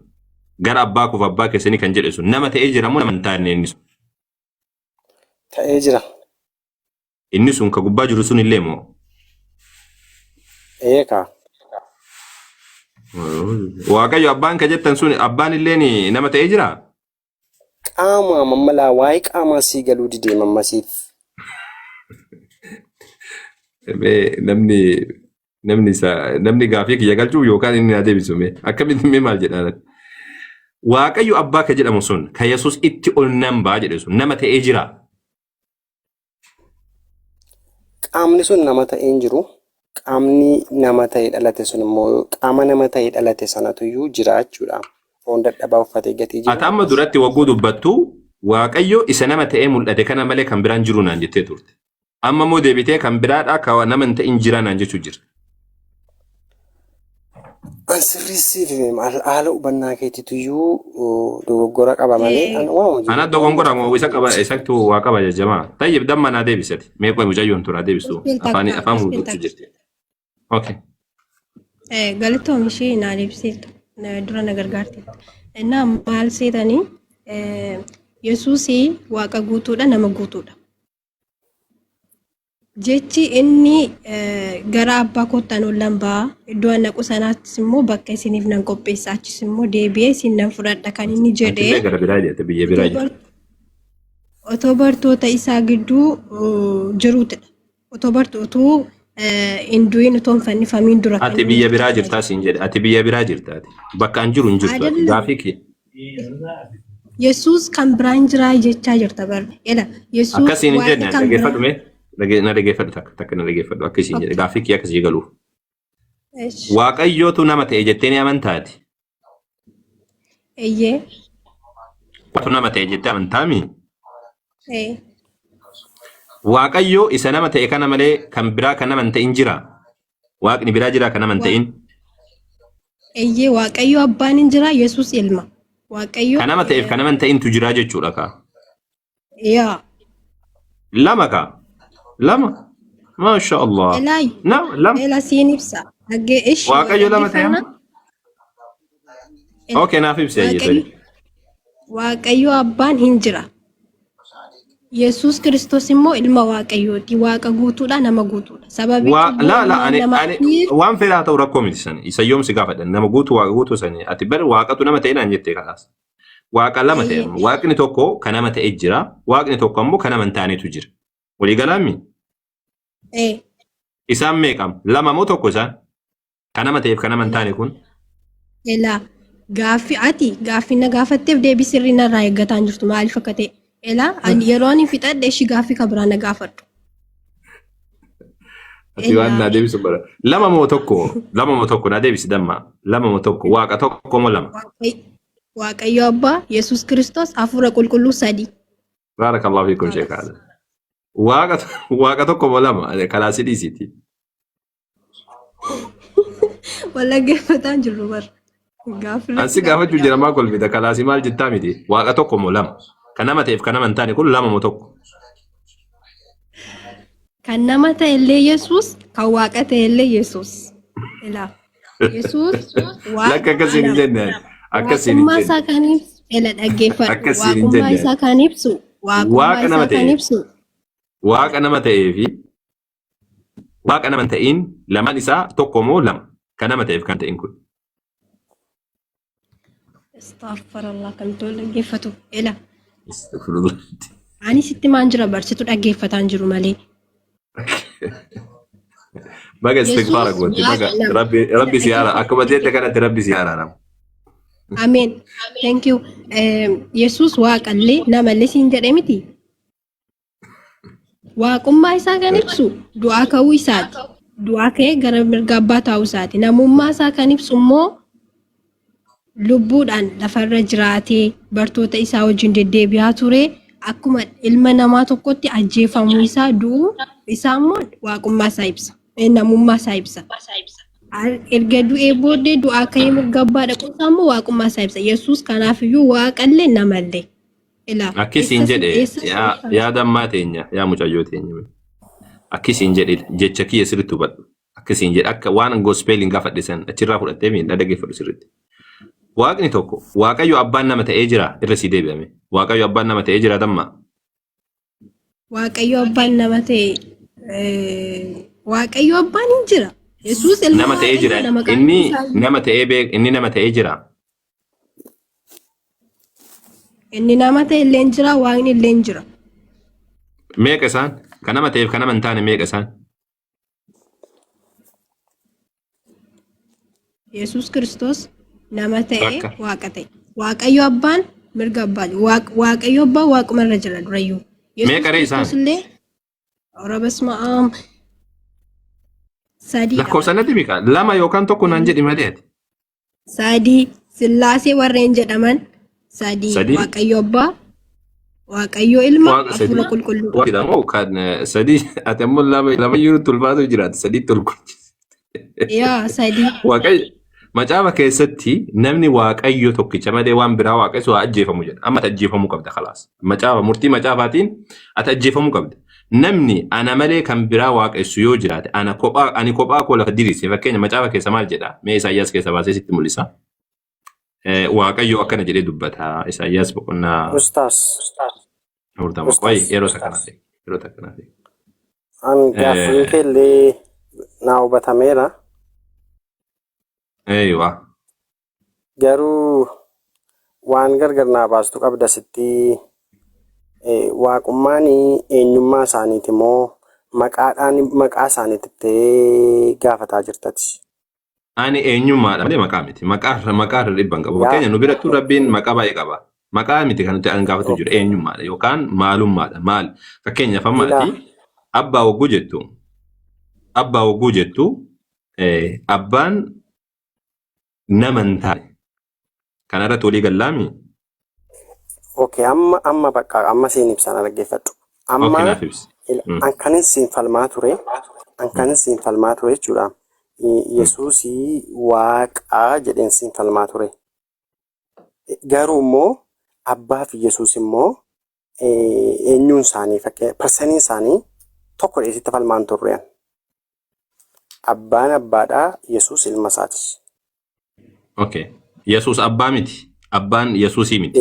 A: gara abbaa koof abbaa keessanii kan jedhe sun nama ta'ee jira moo nama hin taane inni sun.
D: Ta'ee jira.
A: Inni sun ka gubbaa jiru sun illee moo.
D: Eekaa.
A: Waaqayyo abbaan ka jettan sun abbaan illee nama ta'ee jira.
D: Qaama mammalaa waa'ee qaamaa sii galuu didee mammasiif.
A: Namni gaafii kiyya galchuu yookaan inni na deebisu akkamitti mee maal jedhaan. Waaqayyo abbaa ka jedhamu sun ka Yesuus itti ol nan ba'a jedhe sun nama ta'ee jira.
D: qaamni sun nama ta'ee hin jiru. Qaamni nama ta'ee dhalate sun immoo qaama nama ta'ee dhalate sanatu iyyuu jira jechuudha. Foon dadhabaa uffatee gatii jiru.
A: Ati amma duratti wagguu dubbattu Waaqayyo isa nama ta'ee mul'ate kana malee kan biraan jiru naan jettee turte. Amma immoo deebitee kan biraadhaa kan nama hin ta'in jira naan jechuu jirti.
D: An sirriisiif haala hubannaa keetiitu iyyuu dogoggora qaba malee
A: Ana dogongora moo isa qaba isaktu waa qaba jajjamaa. Tayyib damma naa deebisati. Mee qoy mucayyoon tura deebisu. Afaan mul'utti jirti. Okay.
C: Galatoom ishee naa deebisirtu. Dura na gargaarti. Innaa maal seetanii Yesuusii waaqa guutuudha nama guutuudha. Jechi inni gara abbaa kottan ollan baa iddoo naqu sanaattis immoo bakka isiniif nan qopheessa achis immoo deebi'ee isin nan fudhadha kan inni jedhee
A: gara biraa jette biyya biraa jette.
C: Otoo bartoota isaa gidduu jiruutidha. Otoo hinduin otoo hin fannifamiin dura.
A: Ati biyya biraa jirtaa siin jedhe ati biyya biraa jirtaati bakka an jiru hin jirtu gaafii kee.
C: Yesuus kan biraan jiraa jechaa jirta barre. Ela Yesuus
A: akkasiin hin jenne dhaggeeffadhu mee. Na dhaggeeffadhu takka na dhaggeeffadhu akkasiin jedhe gaafii kee akkasii galuuf. Waaqayyootu nama ta'e jettee ni amantaati.
C: Eeyyee.
A: Waaqayyootu nama ta'e jettee amantaami. Waaqayyoo isa nama ta'e kana malee kan biraa kan nama hin ta'in jira. Waaqni biraa jira kan nama hin ta'in.
C: Eeyyee Waaqayyoo abbaan hin jira Yesuus ilma. Waaqayyoo.
A: Kan nama ta'eef kan nama hin ta'intu jira jechuudha kaa.
C: Yaa.
A: Lama kaa. Lama. Masha Allah. Lama.
C: Ela siin ibsa.
A: Waaqayyo lama ta'e. Okay naaf ibsa jechuudha.
C: Waaqayyo abbaan hin jira. Yesuus Kiristoos immoo ilma Waaqayyooti. Waaqa guutuudha nama guutuudha. Sababii
A: waan fedhaa ta'u rakkoo miti sani. Isa yoomsi gaafadhan nama guutuu waaqa guutuu sani. Ati bari waaqatu nama ta'e naan jettee kalaas. Waaqa lama ta'e. Waaqni tokko kan nama ta'e jira. Waaqni tokko ammoo kan nama hin taanetu jira. Walii galaami? Isaan meeqam? Lama moo tokko isaan? Kan nama ta'eef kan nama hin taane kun?
C: Elaa gaaffii na gaafatteef deebii sirrii narraa eeggataa jirtu maaliif akka ta'e? Elaa ani yeroo ani fixadhe ishii gaaffii kan biraa na gaafadhu.
A: Ati waan na deebisu bara. Lama moo tokko na deebisi damma. Lama moo tokko waaqa tokko moo lama?
C: Waaqayyo abbaa Yesuus Kiristoos hafuura qulqulluu sadii.
A: Baarakallahu fiikum sheekaadha. Waaqa tokko moo lama kalaa sidhiisiiti.
C: Wallaggeeffataan jirru bara.
A: Ansi gaafachuu jira maa kolfita kalaasii maal jettaa miti waaqa tokko moo lama. Kan nama ta'eef kan nama hin taane kun lama moo tokko.
C: Kan nama ta'e illee Yesuus kan waaqa ta'e illee Yesuus. Ilaa Yesuus
A: lakka akkasiin hin jenne akkasiin hin jenne.
C: Waaqummaa isaa kan ibsu ela dhaggeeffadhu. Waaqummaa isaa kan ibsu waaqummaa isaa kan ibsu.
A: Waaqa nama ta'ee fi waaqa nama hin ta'in lamaan isaa tokko moo lama kan nama ta'eef kan ta'in kun.
C: Astaghfirullah kan tole dhaggeeffatu ela. Ani sitti maan jira barsitu dhaggeeffataan jiru malee.
A: Baga istighfara gooti baga rabbi siyaara akkuma jette kanatti rabbi siyaara.
C: Amen. Thank you. Yesuus waaqallee namallee siin jedhee miti. Waaqummaa isaa kan ibsu du'aa ka'uu isaati. Du'aa ka'ee gara mirga abbaa taa'uu isaati. Namummaa isaa kan ibsu immoo lubbuudhaan lafarra jiraatee bartoota isaa wajjin deddeebi'aa ture akkuma ilma namaa tokkotti ajjeefamuu isaa du'uu isaa immoo waaqummaa isaa ibsa. Namummaa isaa ibsa. Erga du'ee booddee du'aa ka'ee mirga abbaa dhaquu isaa immoo waaqummaa isaa ibsa. Yesuus kanaafiyyuu waaqallee namallee.
A: Akkisiin jedhe yaada ammaa teenya yaa mucayyoo teenya. Akkisiin jedhe jecha kiyya sirriitti hubadhu. Akkisiin jedhe akka waan gospeliin gaafadhe san achirraa fudhattee miidhaa dhaggeeffadhu sirriitti. Waaqni tokko waaqayyo abbaan nama ta'ee jira irra sii deebi'ame. Waaqayyo abbaan nama ta'ee jira damma.
C: Waaqayyo abbaan nama ta'e Waaqayyo abbaan hin jira. Yesuus ilma
A: nama ta'ee jira. Inni nama ta'ee inni nama ta'ee jira.
C: Inni nama ta'e illee jira waaqni illee jira.
A: Meeqa isaan? Kan nama ta'eef kan nama hin taane meeqa isaan?
C: Yesuus Kiristoos nama ta'e waaqa ta'e. Waaqayyo abbaan mirga abbaa. Waaqayyo abbaan waaquma irra jira durayyuu.
A: Meeqa ree isaan?
C: Illee ora basma Sadiidha.
A: Lakkoofsanatti beeka. Lama yookaan tokko naan jedhi malee ati.
C: Sadii Sillaasee warreen jedhaman sadii
A: Sadii?
C: Waaqayyo Abbaa, Waaqayyo Ilma,
A: Waaqa sadii.
C: Hafuura Qulqulluu.
A: Waaqidha moo kan sadii ati ammoo lama iyyuu tulfaatu jiraata sadii tulfaatu.
C: Yaa sadii.
A: Waaqayyo macaafa keessatti namni waaqayyo tokkicha malee waan biraa waaqessu haa ajjeefamu jedha. Amma ati ajjeefamuu qabda khalaas. Macaafa murtii macaafaatiin ati ajjeefamuu qabda. Namni ana malee kan biraa waaqessu yoo jiraate ani kophaa koo lafa diriirse fakkeenya macaafa keessa maal jedha? Mee Isaayyaas keessa baasee sitti mul'isa. Waaqayyo akkana jedhee dubbata. Isaayyaas boqonnaa
D: Ustaas.
A: afurtama. Wayi yeroo sakanaati. Yeroo takkanaati.
D: An gaaffiin keellee naa hubatameera.
A: Eeywa.
D: Garuu waan gargar naa baastu qabda sitti waaqummaan eenyummaa isaaniiti moo maqaa isaaniitti gaafataa jirtati.
A: Ani eenyummaadha malee maqaa miti. Maqaa irra dhibban qabu. Fakkeenya nu birattuu rabbiin maqaa baay'ee qaba. Maqaa miti kan nuti an gaafatu jiru eenyummaadha yookaan maalummaadha. Maal? Fakkeenyaaf amma ati abbaa wagguu jettu abbaan nama hin taane. Kanarratti walii gallaami?
D: Okay, amma bakka amma siin ibsaan dhaggeeffadhu. Amma ankanin siin falmaa ture jechuudha. Yesuusii waaqaa jedheen siin falmaa ture. Garuu immoo abbaa fi Yesuus immoo eenyuun isaanii persanii isaanii tokko dheesitti falmaan turre. Abbaan abbaadhaa, Yesuus ilma isaati.
A: Okay. Yesuus abbaa miti. Abbaan Yesuusii miti.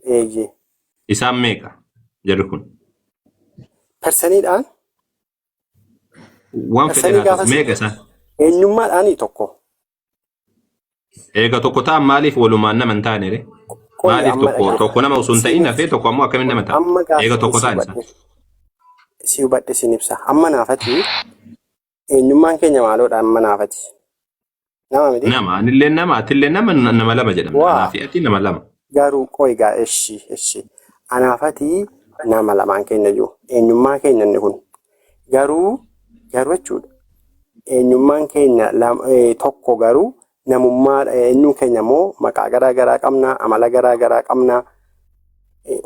D: Eeyyee.
A: Isaan meeqa jarri kun?
D: Persaniidhaan?
A: Waan fedhan meeqa isaan?
D: Eenyummaadhaanii tokko.
A: Eega tokko ta'an maaliif walumaan nama hin taane? Maaliif tokko nama osoo hin ta'in hafee tokko ammoo akkamiin nama ta'a? Eega tokko ta'an isaan.
D: Si hubadhe siin ibsa. Amma naafati eenyummaan keenya maaloodha amma naafati. Nama miti?
A: Nama. Anillee nama. Atillee nama lama jedhama. Anaafi ati nama lama.
D: Garuu qoigaa eshi. Anaafati nama lamaan keenya jiru. Eenyummaa keenya inni kun. Garuu jechuudha. Eenyummaan keenya tokko garuu namummaa eenyuun keenya immoo maqaa garaa garaa qabna, amala garaa garaa qabna,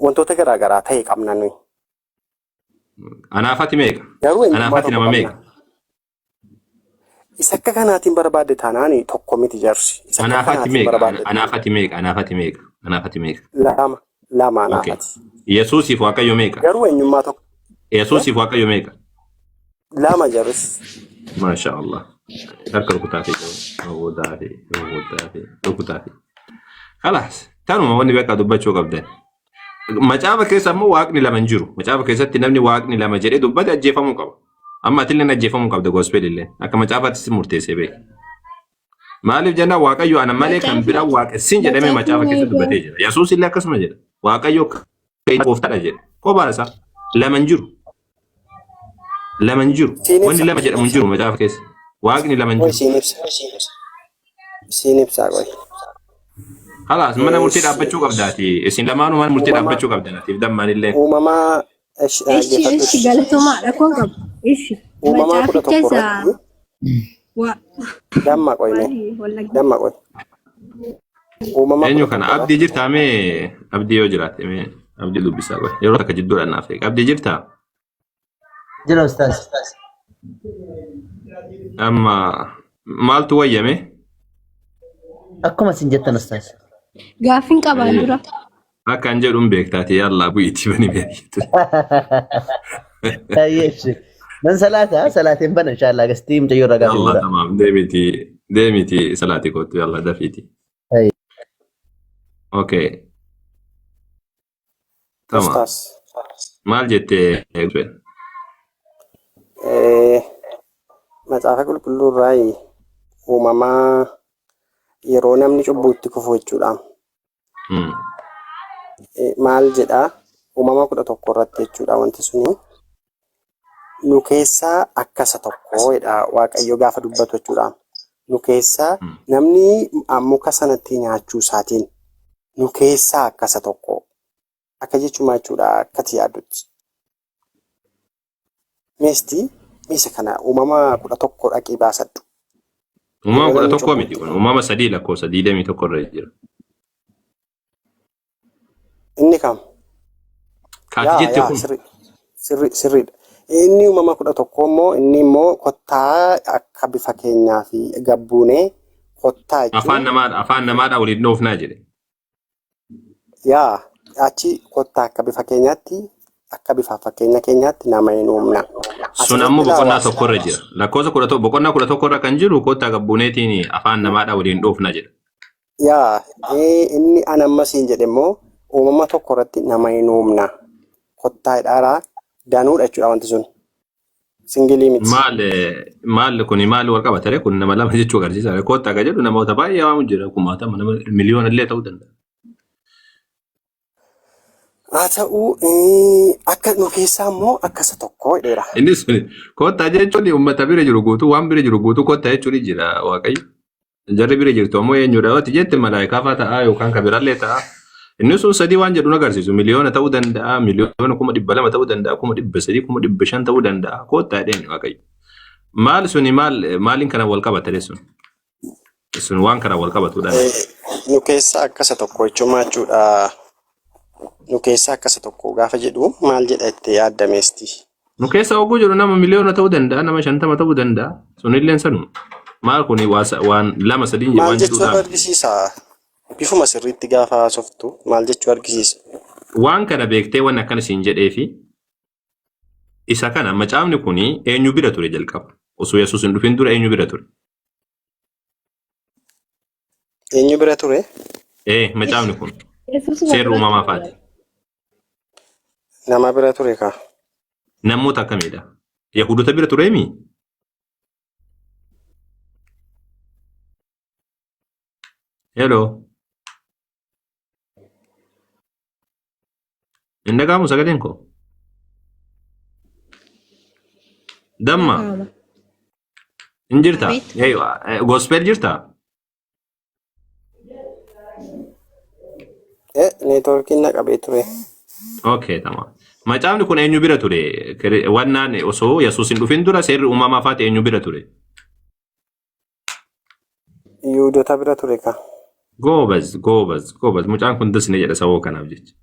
D: wantoota garaa garaa ta'e qabna nuyi.
A: Anaafati meeqa? Anaafati nama meeqa?
D: Isa akka kanaatiin barbaadde taanaan tokko miti jarsi.
A: Anaafati meeqa?
D: Lama anaafati.
A: Yesuusiif Waaqayyo meeqa?
D: Garuu eenyummaa tokko.
A: Yesuusiif Waaqayyo meeqa?
D: Lama jarris.
A: Masha Allah. Harka rukutaafi. Kalaas. Tanuma wanni beekaa dubbachuu qabdan. Macaafa keessa ammoo waaqni lama hin jiru. Macaafa keessatti namni waaqni lama jedhee dubbate ajjeefamuu qaba. Amma atillee ajjeefamuu qabda gospelillee. Akka macaafaatti murteessee beeki. Maaliif jennaan Waaqayyo ana malee kan biraa waaqessin jedhamee macaafa keessa dubbatee jira. Yesuus illee akkasuma jedha. Waaqayyo gooftaadha jedha. Kophaa isaa lama hin jiru. Wanni lama jedhamu hin jiru macaafa keessa. Waaqni lama hin jiru.
D: Siin ibsaa qoy.
A: Kalaas mana murtii dhaabbachuu qabdaati. Isin lamaanuu mana murtii dhaabbachuu qabdanaatiif dammaan illee.
D: Uumamaa
C: Ishi galatomaadha kun qabu. Ishi.
D: uumamaa 11 damma qoy.
A: Eenyu kana abdii jirtaa mee abdii yoo jiraate mee abdii dubbisaa qoy. Yeroo takka jidduudhaan naaf eega. Abdii jirtaa?
E: Jira ustaas.
A: Amma maaltu wayyame?
E: Akkuma isin jettan ustaas.
C: Gaaffiin qabaan dura.
A: Akkan jedhuun beektaati yallaa bu'iitti bani beektu.
E: Ayyeeshi. Man salaatiin bana inshallah gastii mucayyoo irraa gaafii
A: Allah
E: bira.
A: tamaam deemiti salaatii kootu yallaa dafiiti. Okay. Tamam.
D: Ustaas.
A: Maal jettee
D: Macaafa qulqulluu irraa uumamaa yeroo namni cubbuutti kufu jechuudha. Maal jedhaa uumama 11 irratti jechuudha wanti suni nu keessaa akkasa tokkodha Waaqayyo gaafa dubbatu jechuudha. Nu keessaa namni muka sanatti nyaachuu isaatiin nu keessaa akkasa tokko akka jechuudha akkati yaaddutti. Meesti Isa kana uumama 11 dhaqii baasadhu.
A: Uumama 11 miti kun uumama 3 lakkoofsa 21 irra jira.
D: Inni kam?
A: Kaati jette kun
D: Sirriidha. Inni uumama 11 immoo inni immoo kottaa akka bifa keenyaa fi gabbuunee kottaa jechuun
A: afaan namaadhaa waliin dhoofnaa jedhe.
D: yaa achi kottaa akka bifa keenyaatti akka bifa fakkeenya keenyaatti nama hin uumna.
A: Sun ammoo boqonnaa tokko irra jira. Lakkoofsa 11 boqonnaa 11 irra kan jiru kottaa gabbuuneetiin afaan namaadhaa waliin dhoofna jedha.
D: Yaa inni an ammasiin jedhe immoo uumama tokko irratti nama hin uumna. Kottaa hidhaaraa danuudha jechuudha wanti sun. Singilii miti.
A: Maal kuni maal wal qabatare kun nama lama jechuu agarsiisa. Kottaa kan jedhu namoota baay'ee waamu jira kumaatama nama miliyoona illee ta'uu danda'a.
D: Haa ta'u akka nu keessaa immoo akkasa tokko hidheera.
A: Inni sun kottaa jechuun uummata bira jiru guutuu waan bira jiru guutuu kottaa jechuun jira waaqayyo. Jarri bira jirtu ammoo eenyudha? Wati jette malaayikaa fa'aa ta'a yookaan kan biraallee ta'a. Inni sun sadii waan jedhu agarsiisu miliyoona ta'uu danda'a, miliyoona 200,000 ta'uu danda'a, 300,000, 500,000 ta'uu danda'a. Kottaa jedheen waaqayyo. Maal suni maaliin kana wal qabatare sun? Sun waan kana wal qabatudha.
D: Nu keessaa akkasa tokko jechuudha. Nu keessaa akkasa tokko gaafa jedhu maal jedha itti yaaddameesti.
A: Nu keessaa oguu jiru nama miliyoona ta'uu danda'a, nama 50 ta'uu danda'a. Sunilleen sanu. Maal kuni waan lama sadiin
D: maal jechuu argisiisa? Bifuma sirriitti gaafa haasoftu maal jechuu argisiisa?
A: Waan kana beektee waan akkana siin jedhee fi isa kana macaafni kuni eenyu bira ture jalqaba. Osoo Yesuus hin dhufin dura eenyu bira ture?
D: Eenyu bira ture?
A: Macaafni kun seerri uumamaa faati.
D: Nama bira ture kaa?
A: Namoota akkamidha? Yahudota bira tureemi? Hello. Inda kamu sagaleen ko? Damma. Injirta? Gospel jirta?
D: Neetworkiin naqabee ture.
A: Okay, tamam. Macaafni kun eenyu bira ture? Wannaan osoo Yesuus hin dhufin dura seerri uumamaa faati eenyu bira ture?
D: Yihudoota bira ture kaa?
A: Goobaz. Mucaan kun dasne jedha saboo kanaaf jecha.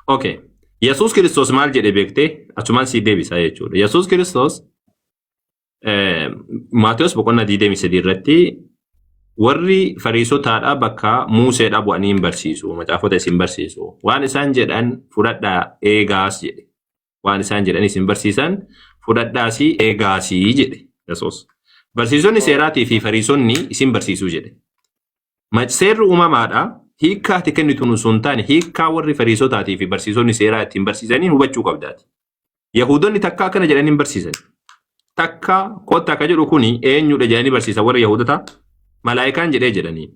A: Okay. Yesuus Kiristoos maal jedhe beektee? Achumaan sii deebisaa jechuudha. Yesuus Kiristoos Maatiyos boqonnaa 23 irratti warri Fariisotaadhaa bakka Muuseedhaa bu'anii hin barsiisu. Macaafota isin barsiisu. Waan isaan jedhan fudhadhaa eegaas jedhe. Waan isaan jedhan isin barsiisan fudhadhaasii eegaasii jedhe Yesuus. Barsiisonni seeraatii fi Fariisonni isin barsiisuu jedhe. Seerri uumamaadhaa hiikkaa ati kennitu sun taane hiikkaa warri Fariisotaatii fi barsiisonni seeraa ittiin barsiisanii hubachuu qabdaati. Yahudonni takka akkana jedhanii hin barsiisan. Takka kottaa akka jedhu kuni eenyudha jedhanii barsiisan warri Yahudotaa? Malaayikaan jedhee jedhanii.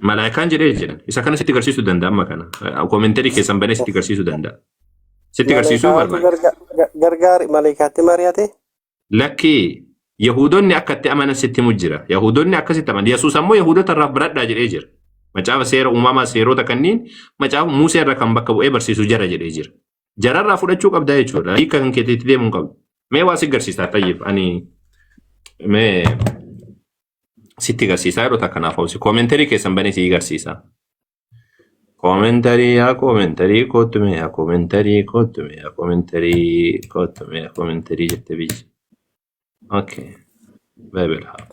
A: Malaayikaan jedhee jedhan. Isa kana sitti agarsiisuu danda'a amma kana. Koomentarii keessan banee sitti agarsiisuu danda'a. Sitti agarsiisuu barbaada.
D: Gargaari malaayikaatti mari'ate?
A: Lakkii Yahudonni akkatti amanan sitti mujjira. Yahudonni akkasitti amanan. Yesuus ammoo Yahudota irraa biradhaa jedhee jira. Macaafa seera uumamaa seerota kanneen macaafa Musee irra kan bakka bu'ee barsiisuu jara jedhee jira. Jararraa fudhachuu qabdaa jechuudha. Hiika kan keetiitti deemuu qabdu. Mee waa si agarsiisaa tayyib ani mee sitti agarsiisaa yeroo takkanaaf hawwisi koomentarii keessan banee si agarsiisa. Koomentarii koomentarii jette biyyi. Okay. Bible Hub.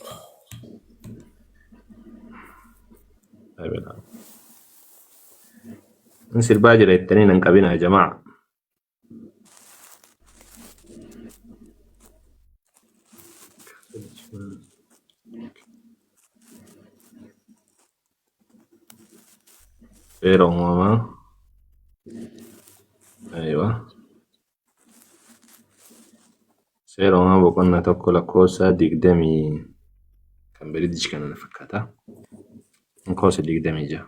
A: Sirbaa jira jettanii nan qabinaa jamaa. Seera uumamaa. Aywa. Seera uumamaa boqonnaa tokko lakkoofsa 20 kan biriidichi kana fakkaata. Lakkoofsa 26.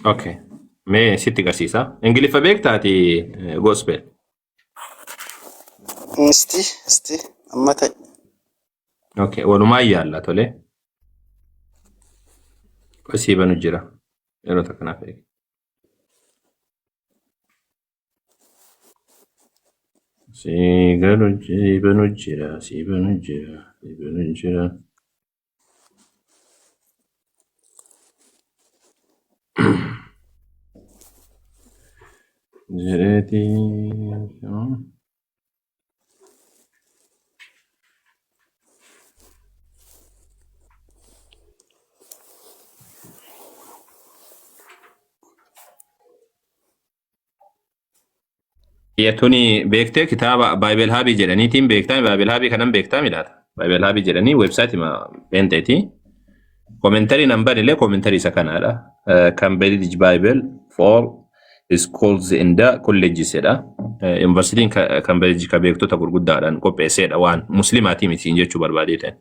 A: Okay. Mee sitti agarsiisa. Ingiliffa beektaati gospel.
D: Isti amma ta'e.
A: Okay, walumaa yaalla tole. Qosii banu jira. Yeroo takkanaaf eegi. Si banu jira. Jireeti. Tuni beektee kitaaba Baayibel Haabii jedhaniitiin beektaa Baayibel Haabii kanan beektaa midhaata. Baayibel Haabii jedhanii websaayitii ma beenteeti. Komentari nambar illee komentari isa kanaadha. Cambridge Bible for schools in the colleges jedha. Universitiin Cambridge ka beektota gurguddaadhaan qopheesseedha waan muslimaatii mitiin jechuu barbaadee ta'e.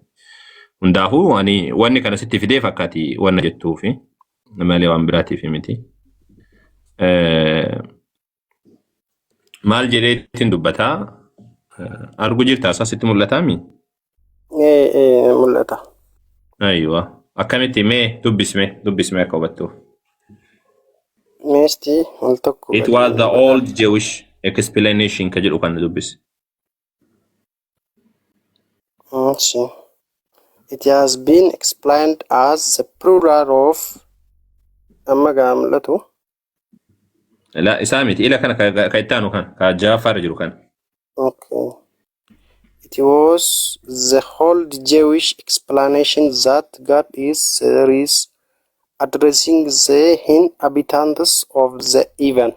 A: Hundaafuu wanni kana sitti fidee fakkaati wanna jettuufi malee waan biraatiif miti. Maal jedheetiin dubbataa argu jirta asitti mul'ataami?
D: Mul'ata.
A: Aywa. Akkamitti mee dubbisme akka hubattuuf.
D: Meesti wal tokko.
A: It was the old Jewish explanation ka jedhu kan dubbis.
D: It has been explained as the plural of amma gaa mul'atu.
A: La isaa miti ila kana ka ittaanu kan ka Jaafar jiru kan.
D: Okay. It was the whole Jewish explanation that God is addressing the inhabitants of the heaven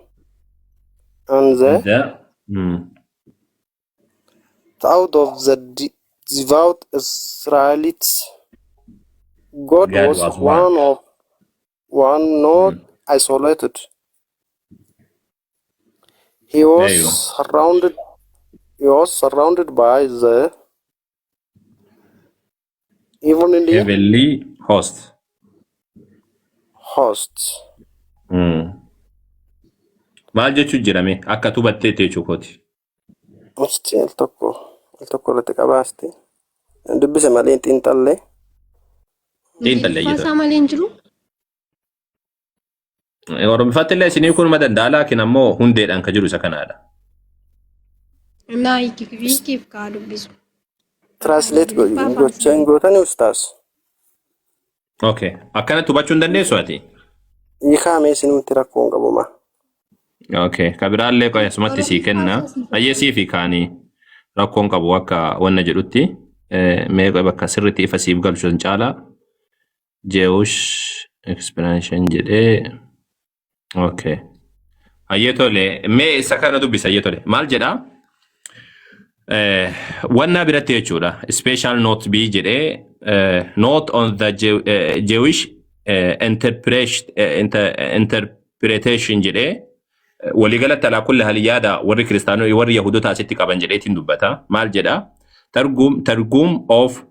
D: and the thought of the devout Israelites. God was one, not isolated. He was surrounded by the
A: heavenly host. Maal jechuu jirame akka tubattee teechuu kooti.
D: Musti al tokko irratti qabaasti. Dubbisa malee xiinxallee.
C: Faasaa malee hin jiru.
A: Oromiffattillee isinii kun madanda'a laakiin ammoo hundeedhaan ka jiru isa kanaadha.
C: Naa hiikiif kaa dubbisu.
D: Translate gochaan gootanii ustaas.
A: Okay. Akkanatti hubachuu hin dandeessu ati?
D: Hiikamee isinutti rakkoon qabuma.
A: Okay. Kabiraallee qoya asumatti sii kenna. Ayyeesii fi kaanii rakkoon qabu akka wanna jedhutti mee qoya bakka sirriitti ifa siif galchu hin caala. Jewish explanation jedhee. Okay. Ayyetole mee isa kana dubbisa ayyetole. Maal jedhaa? Wanna biratti jechuudha. Special note B jedhee note on the Jewish interpretation jedhee waliigalatti alaa kulli hali yaada warri kiristaanota warri yahudoota asitti qaban jedheetiin dubbata. Maal jedhaa? Targum of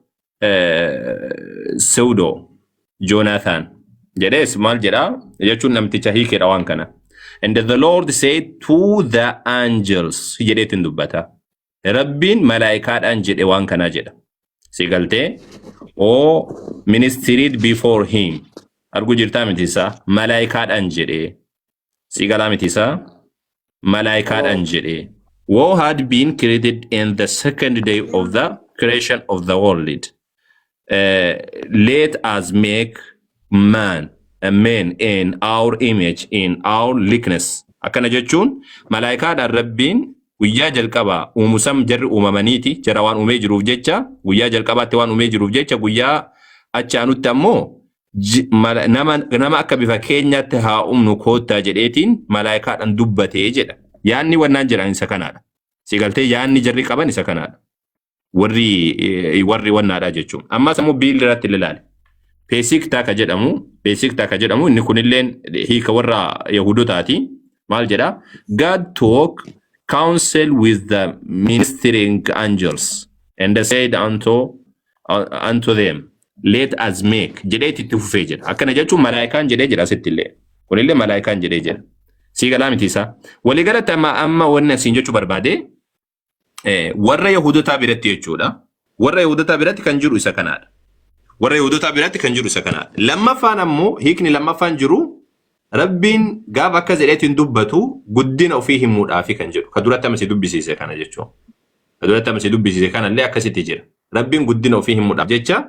A: pseudo Jonathan jedhees maal jedhaa? Jechuun namticha hiikeedha waan kana. And the Lord said to the angels jedheetiin dubbata. Rabbiin malaayikaadhaan jedhe waan kana jedha. Sigaltee o ministeried before him. Argu jirtaa mitisaa malaayikaadhaan jedhe. Sigalaa mitisaa malaayikaadhaan jedhe. Who had been created in the second day of the creation of the world. Let us make man in our image, in our likeness. Akkana jechuun malaayikaadhaan rabbiin guyyaa jalqabaa uumusam jarri uumamaniiti jara waan uumee jiruuf jecha guyyaa jalqabaatti waan uumee jiruuf jecha guyyaa achaanutti ammoo nama akka bifa keenyaatti haa uumnu koottaa jedheetiin malaayikaadhaan dubbatee jedha. Yaanni wannaan jedhan isa kanaadha. Sigaltee yaanni jarri qaban isa kanaadha. Warri wannaadha jechuun. Ammas ammoo biilli irratti ilaali. Peesiktaa ka jedhamu inni kunilleen hiika warra Yahudotaati. Maal jedha? God talk counsel with the ministering angels and said unto them let us make jedheeti itti fufee jedha. Akkana jechuun malaayikaan jedhee jira asittillee. kunillee malaayikaan jedhee jira. Sii galaa miti isaa. Waliigalatti amma wanni asiin jechuu barbaade warra Yahudotaa biratti jechuudha. Warra Yahudotaa biratti kan jiru isa kanaadha. Warra Yahudotaa biratti kan jiru isa kanaadha. Lammaffaan ammoo hiikni lammaffaan jiru Rabbiin gaafa akka jedheetiin dubbatu guddina ofii himuudhaafi kan jedhu. Ka duratti amma si dubbisiise kana jechuudha. Ka duratti amma si dubbisiise kanallee akkasitti jira. Rabbiin guddina ofii himuudhaaf jecha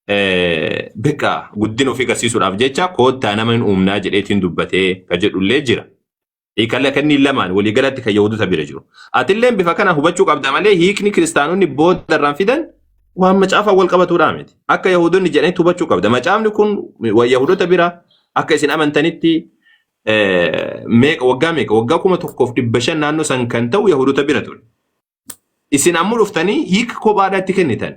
A: beekaa guddina ofii agarsiisuudhaaf jecha koottaa nama hin uumnaa jedheetiin dubbatee ka jedhullee jira. Hiikalla kanneen lamaan waliigalatti kan Yahudota bira jiru. Atilleen bifa kana hubachuu qabda malee hiikni kiristaanonni booda irraan fidan waan macaafa wal qabatuudhaa miti. Akka Yahudonni jedhanitti hubachuu qabda. Macaafni kun Yahudota bira akka isin amantanitti waggaa 1500 naannoo san kan ta'u Yahudota bira ture. Isin ammoo dhuftanii hiika kophaadhaatti kennitan.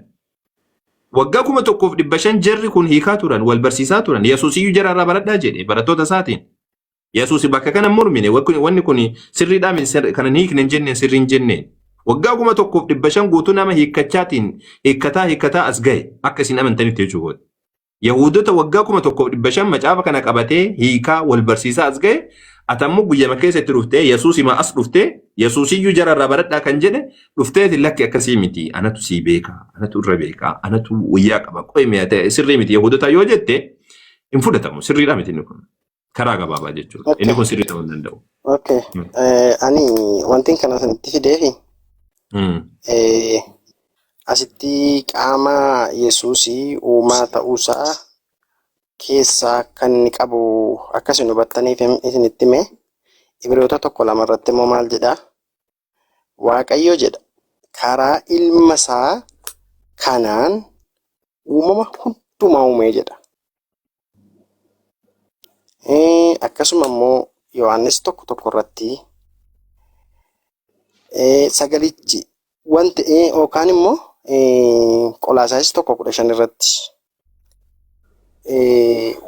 A: Waggaa 1500 jarri kun hiikaa turan wal barsiisaa turan. Yesuusiyyuu jara irraa baradhaa jedhe barattoota isaatiin. Yesuus bakka kana mormine wanni kun sirriidhaa miti kana hiikne hin jenneen sirrii hin jenneen. Waggaa 1500 guutuu nama hiikkataa as gahe akka isin amantanitti jechuudha. Yahudota waggaa 1500 macaafa kana qabatee hiikaa wal barsiisaa as gahe atammoo guyyama keessatti dhuftee Yesuus hima as dhuftee Yesuusiyyuu jara irraa baradhaa kan jedhe dhufteeti lakki akkasii miti anatu sii beekaa anatu irra beekaa anatu wayyaa qaba qo'ee sirrii miti Yahudota yoo jette hin fudhatamu sirriidhaa miti inni kun. Karaa gabaabaa jechuudha. Inni kun sirrii ta'uu hin danda'u.
D: Okay. Ani wanti kana sanitti fideefi asitti qaama Yesuusii uumaa ta'uusaa keessaa kan inni qabu akkasiin hubattaniif isinitti hime Ibroota 1:2 irratti immoo maal jedha? Waaqayyo jedha karaa ilma isaa kanaan uumama hundumaa uumee jedha. Akkasuma immoo Yohaannis 1:1 irratti sagalichi wanti yookaan immoo Qolaasaayis 1:15 irratti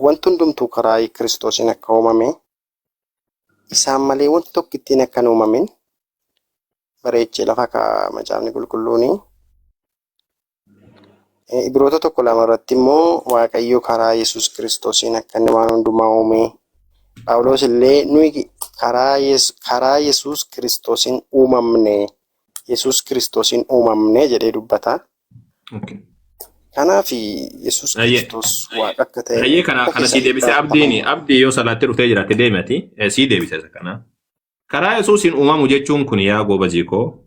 D: wanti hundumtuu karaa Kiristoosiin akka uumame isaan malee wanti tokko ittiin akka hin uumamin bareechee lafa ka macaafni qulqulluuni. Ibroota 1:2 irratti immoo Waaqayyo karaa Yesuus Kiristoosiin akka inni waan hundumaa uume. Phaawulos illee nuyi karaa Yesuus Kiristoosiin uumamne. Yesuus Kiristoosiin uumamne jedhee dubbata. Kanaaf Yesuus Kiristoos Waaqa akka ta'e.
A: Hayyee kana sii deebisee abdii yoo salaatti dhuftee jiraate deemati sii deebisee kana. Karaa Yesuusiin uumamu jechuun kun yaa goobazii koo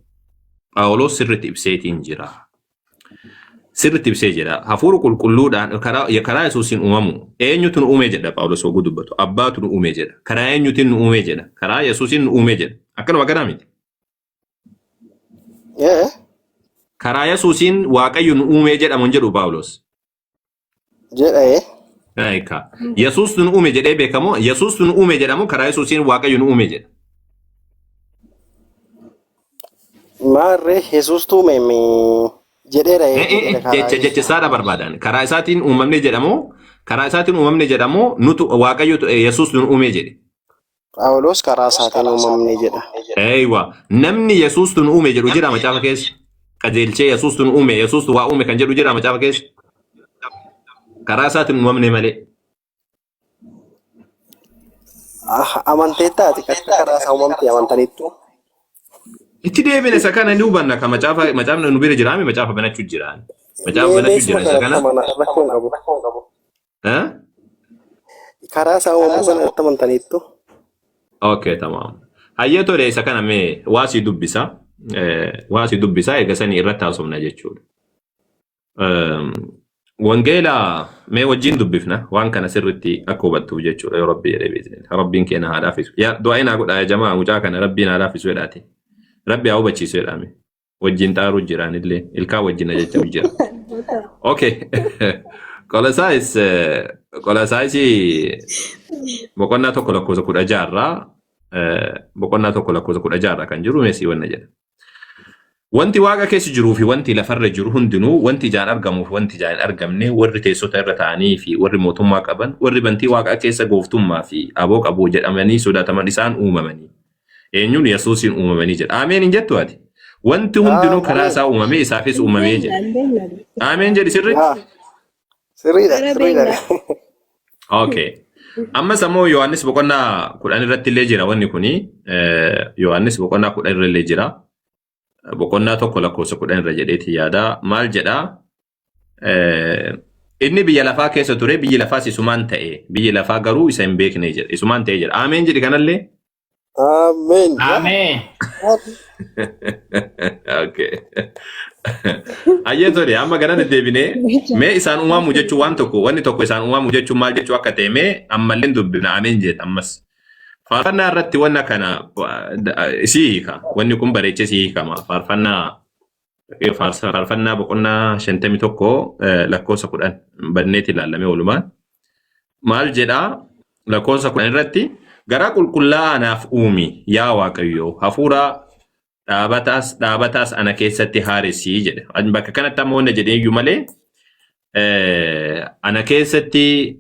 A: Phaawulos sirriitti ibseetiin jira. Sirriitti ibsee jira. Hafuura qulqulluudhaan karaa Yesuusiin uumamu eenyutu nu uume jedha Phaawulos oguu dubbatu. Abbaatu nu uume jedha. Karaa eenyutiin nu uume jedha. Karaa Yesuusiin nu uume jedha. Akkanuma garaa miti. Karaa Yesuusiin Waaqayyo nu uume jedhamu jedhu Phaawulos.
D: Jedhee.
A: Yesuus nu uume jedhee beekamoo Yesuus nu uume jedhamu karaa Yesuusiin Waaqayyo nu uume jedha.
D: Maarree Yesuus tuumeme jedheera
A: jecha isaadha barbaadan karaa isaatiin uumamne jedhamoo nutu Waaqayyo Yesuus nu uume jedhe.
D: Phaawulos karaa isaatiin uumamne jedha.
A: Namni Yesuus nu uume jedhu jira macaafa keessa. Qajeelchee Yesuus nu uume Yesuus waa uume kan jedhu jira macaafa keessa. Karaa isaatiin uumamne malee.
D: Amantee taati karaa isaa uumamte amantaniittu.
A: Itti deebine isa kana ni hubanna ka macaafni nu bira jiraame macaafa banachuu jiraan. Macaafa banachuu jira isa kana.
D: Karaa isaa uumamuu sana amantaniittu.
A: Okay, tamam. Hayyee tole isa kana mee waasii dubbisaa eega sanii irratti haasofna jechuudha. Wangeela mee wajjin dubbifna waan kana sirriitti akka hubattuuf jechuudha yoo Rabbi jedhee beekne. Rabbiin keenya haa laafisu. Du'aa ina godhaa jamaa mucaa kana Rabbiin haa laafisu jedhaati. Rabbi haa hubachiisu jedhaame. Wajjin xaaruu jiraan illee ilkaa wajjin ajajaa jira. Okay. Qolasaayis boqonnaa 1:16 boqonnaa 1:16 kan jiru meesii wanna jedha. Wanti waaqa keessa jiruu fi wanti lafarra jiru hundinuu wanti ijaan argamuu fi wanti ijaan hin argamne warri teessota irra ta'anii fi warri mootummaa qaban warri bantii waaqa keessa gooftummaa fi aboo qabu jedhamanii sodaataman isaan uumamanii. Eenyuun Yesuusiin uumamanii jedha. Ameen hin jettu ati. Wanti hundinuu karaa isaa uumamee isaafis uumamee jedha. Ameen jedhi sirriitti.
D: Sirriidha.
A: Okay. Amma samoo Yohaannis boqonnaa 10 irratti illee jira wanni kuni. Yohaannis boqonnaa 10 irra illee jira. Boqonnaa tokko lakkoofsa 10 irra jedheeti yaada. Maal jedhaa? Inni biyya lafaa keessa ture, biyyi lafaas isumaan ta'e. Biyyi lafaa garuu isa hin beekne jedha. Isumaan ta'e jedha. Ameen jedhi kanallee.
D: Ameen.
B: Ameen.
A: Okay. Ayyee tole amma gana deddeebinee mee isaan uumamu jechuun waan tokko wanni tokko isaan uumamu jechuun maal jechuu akka ta'e mee ammallee dubbifna ameen jedha ammas. Faarfannaa irratti wanna kana isii hiika. Wanni kun bareechee sii hiikama. Faarfannaa boqonnaa 51 lakkoofsa 10 banneeti ilaalamee oolumaan. Maal jedhaa lakkoofsa 10 irratti garaa qulqullaa'aa naaf uumi yaa Waaqayyo hafuura dhaabataas ana keessatti haaressi jedhe. Bakka kanatti amma wanna jedhee iyyuu malee ana keessatti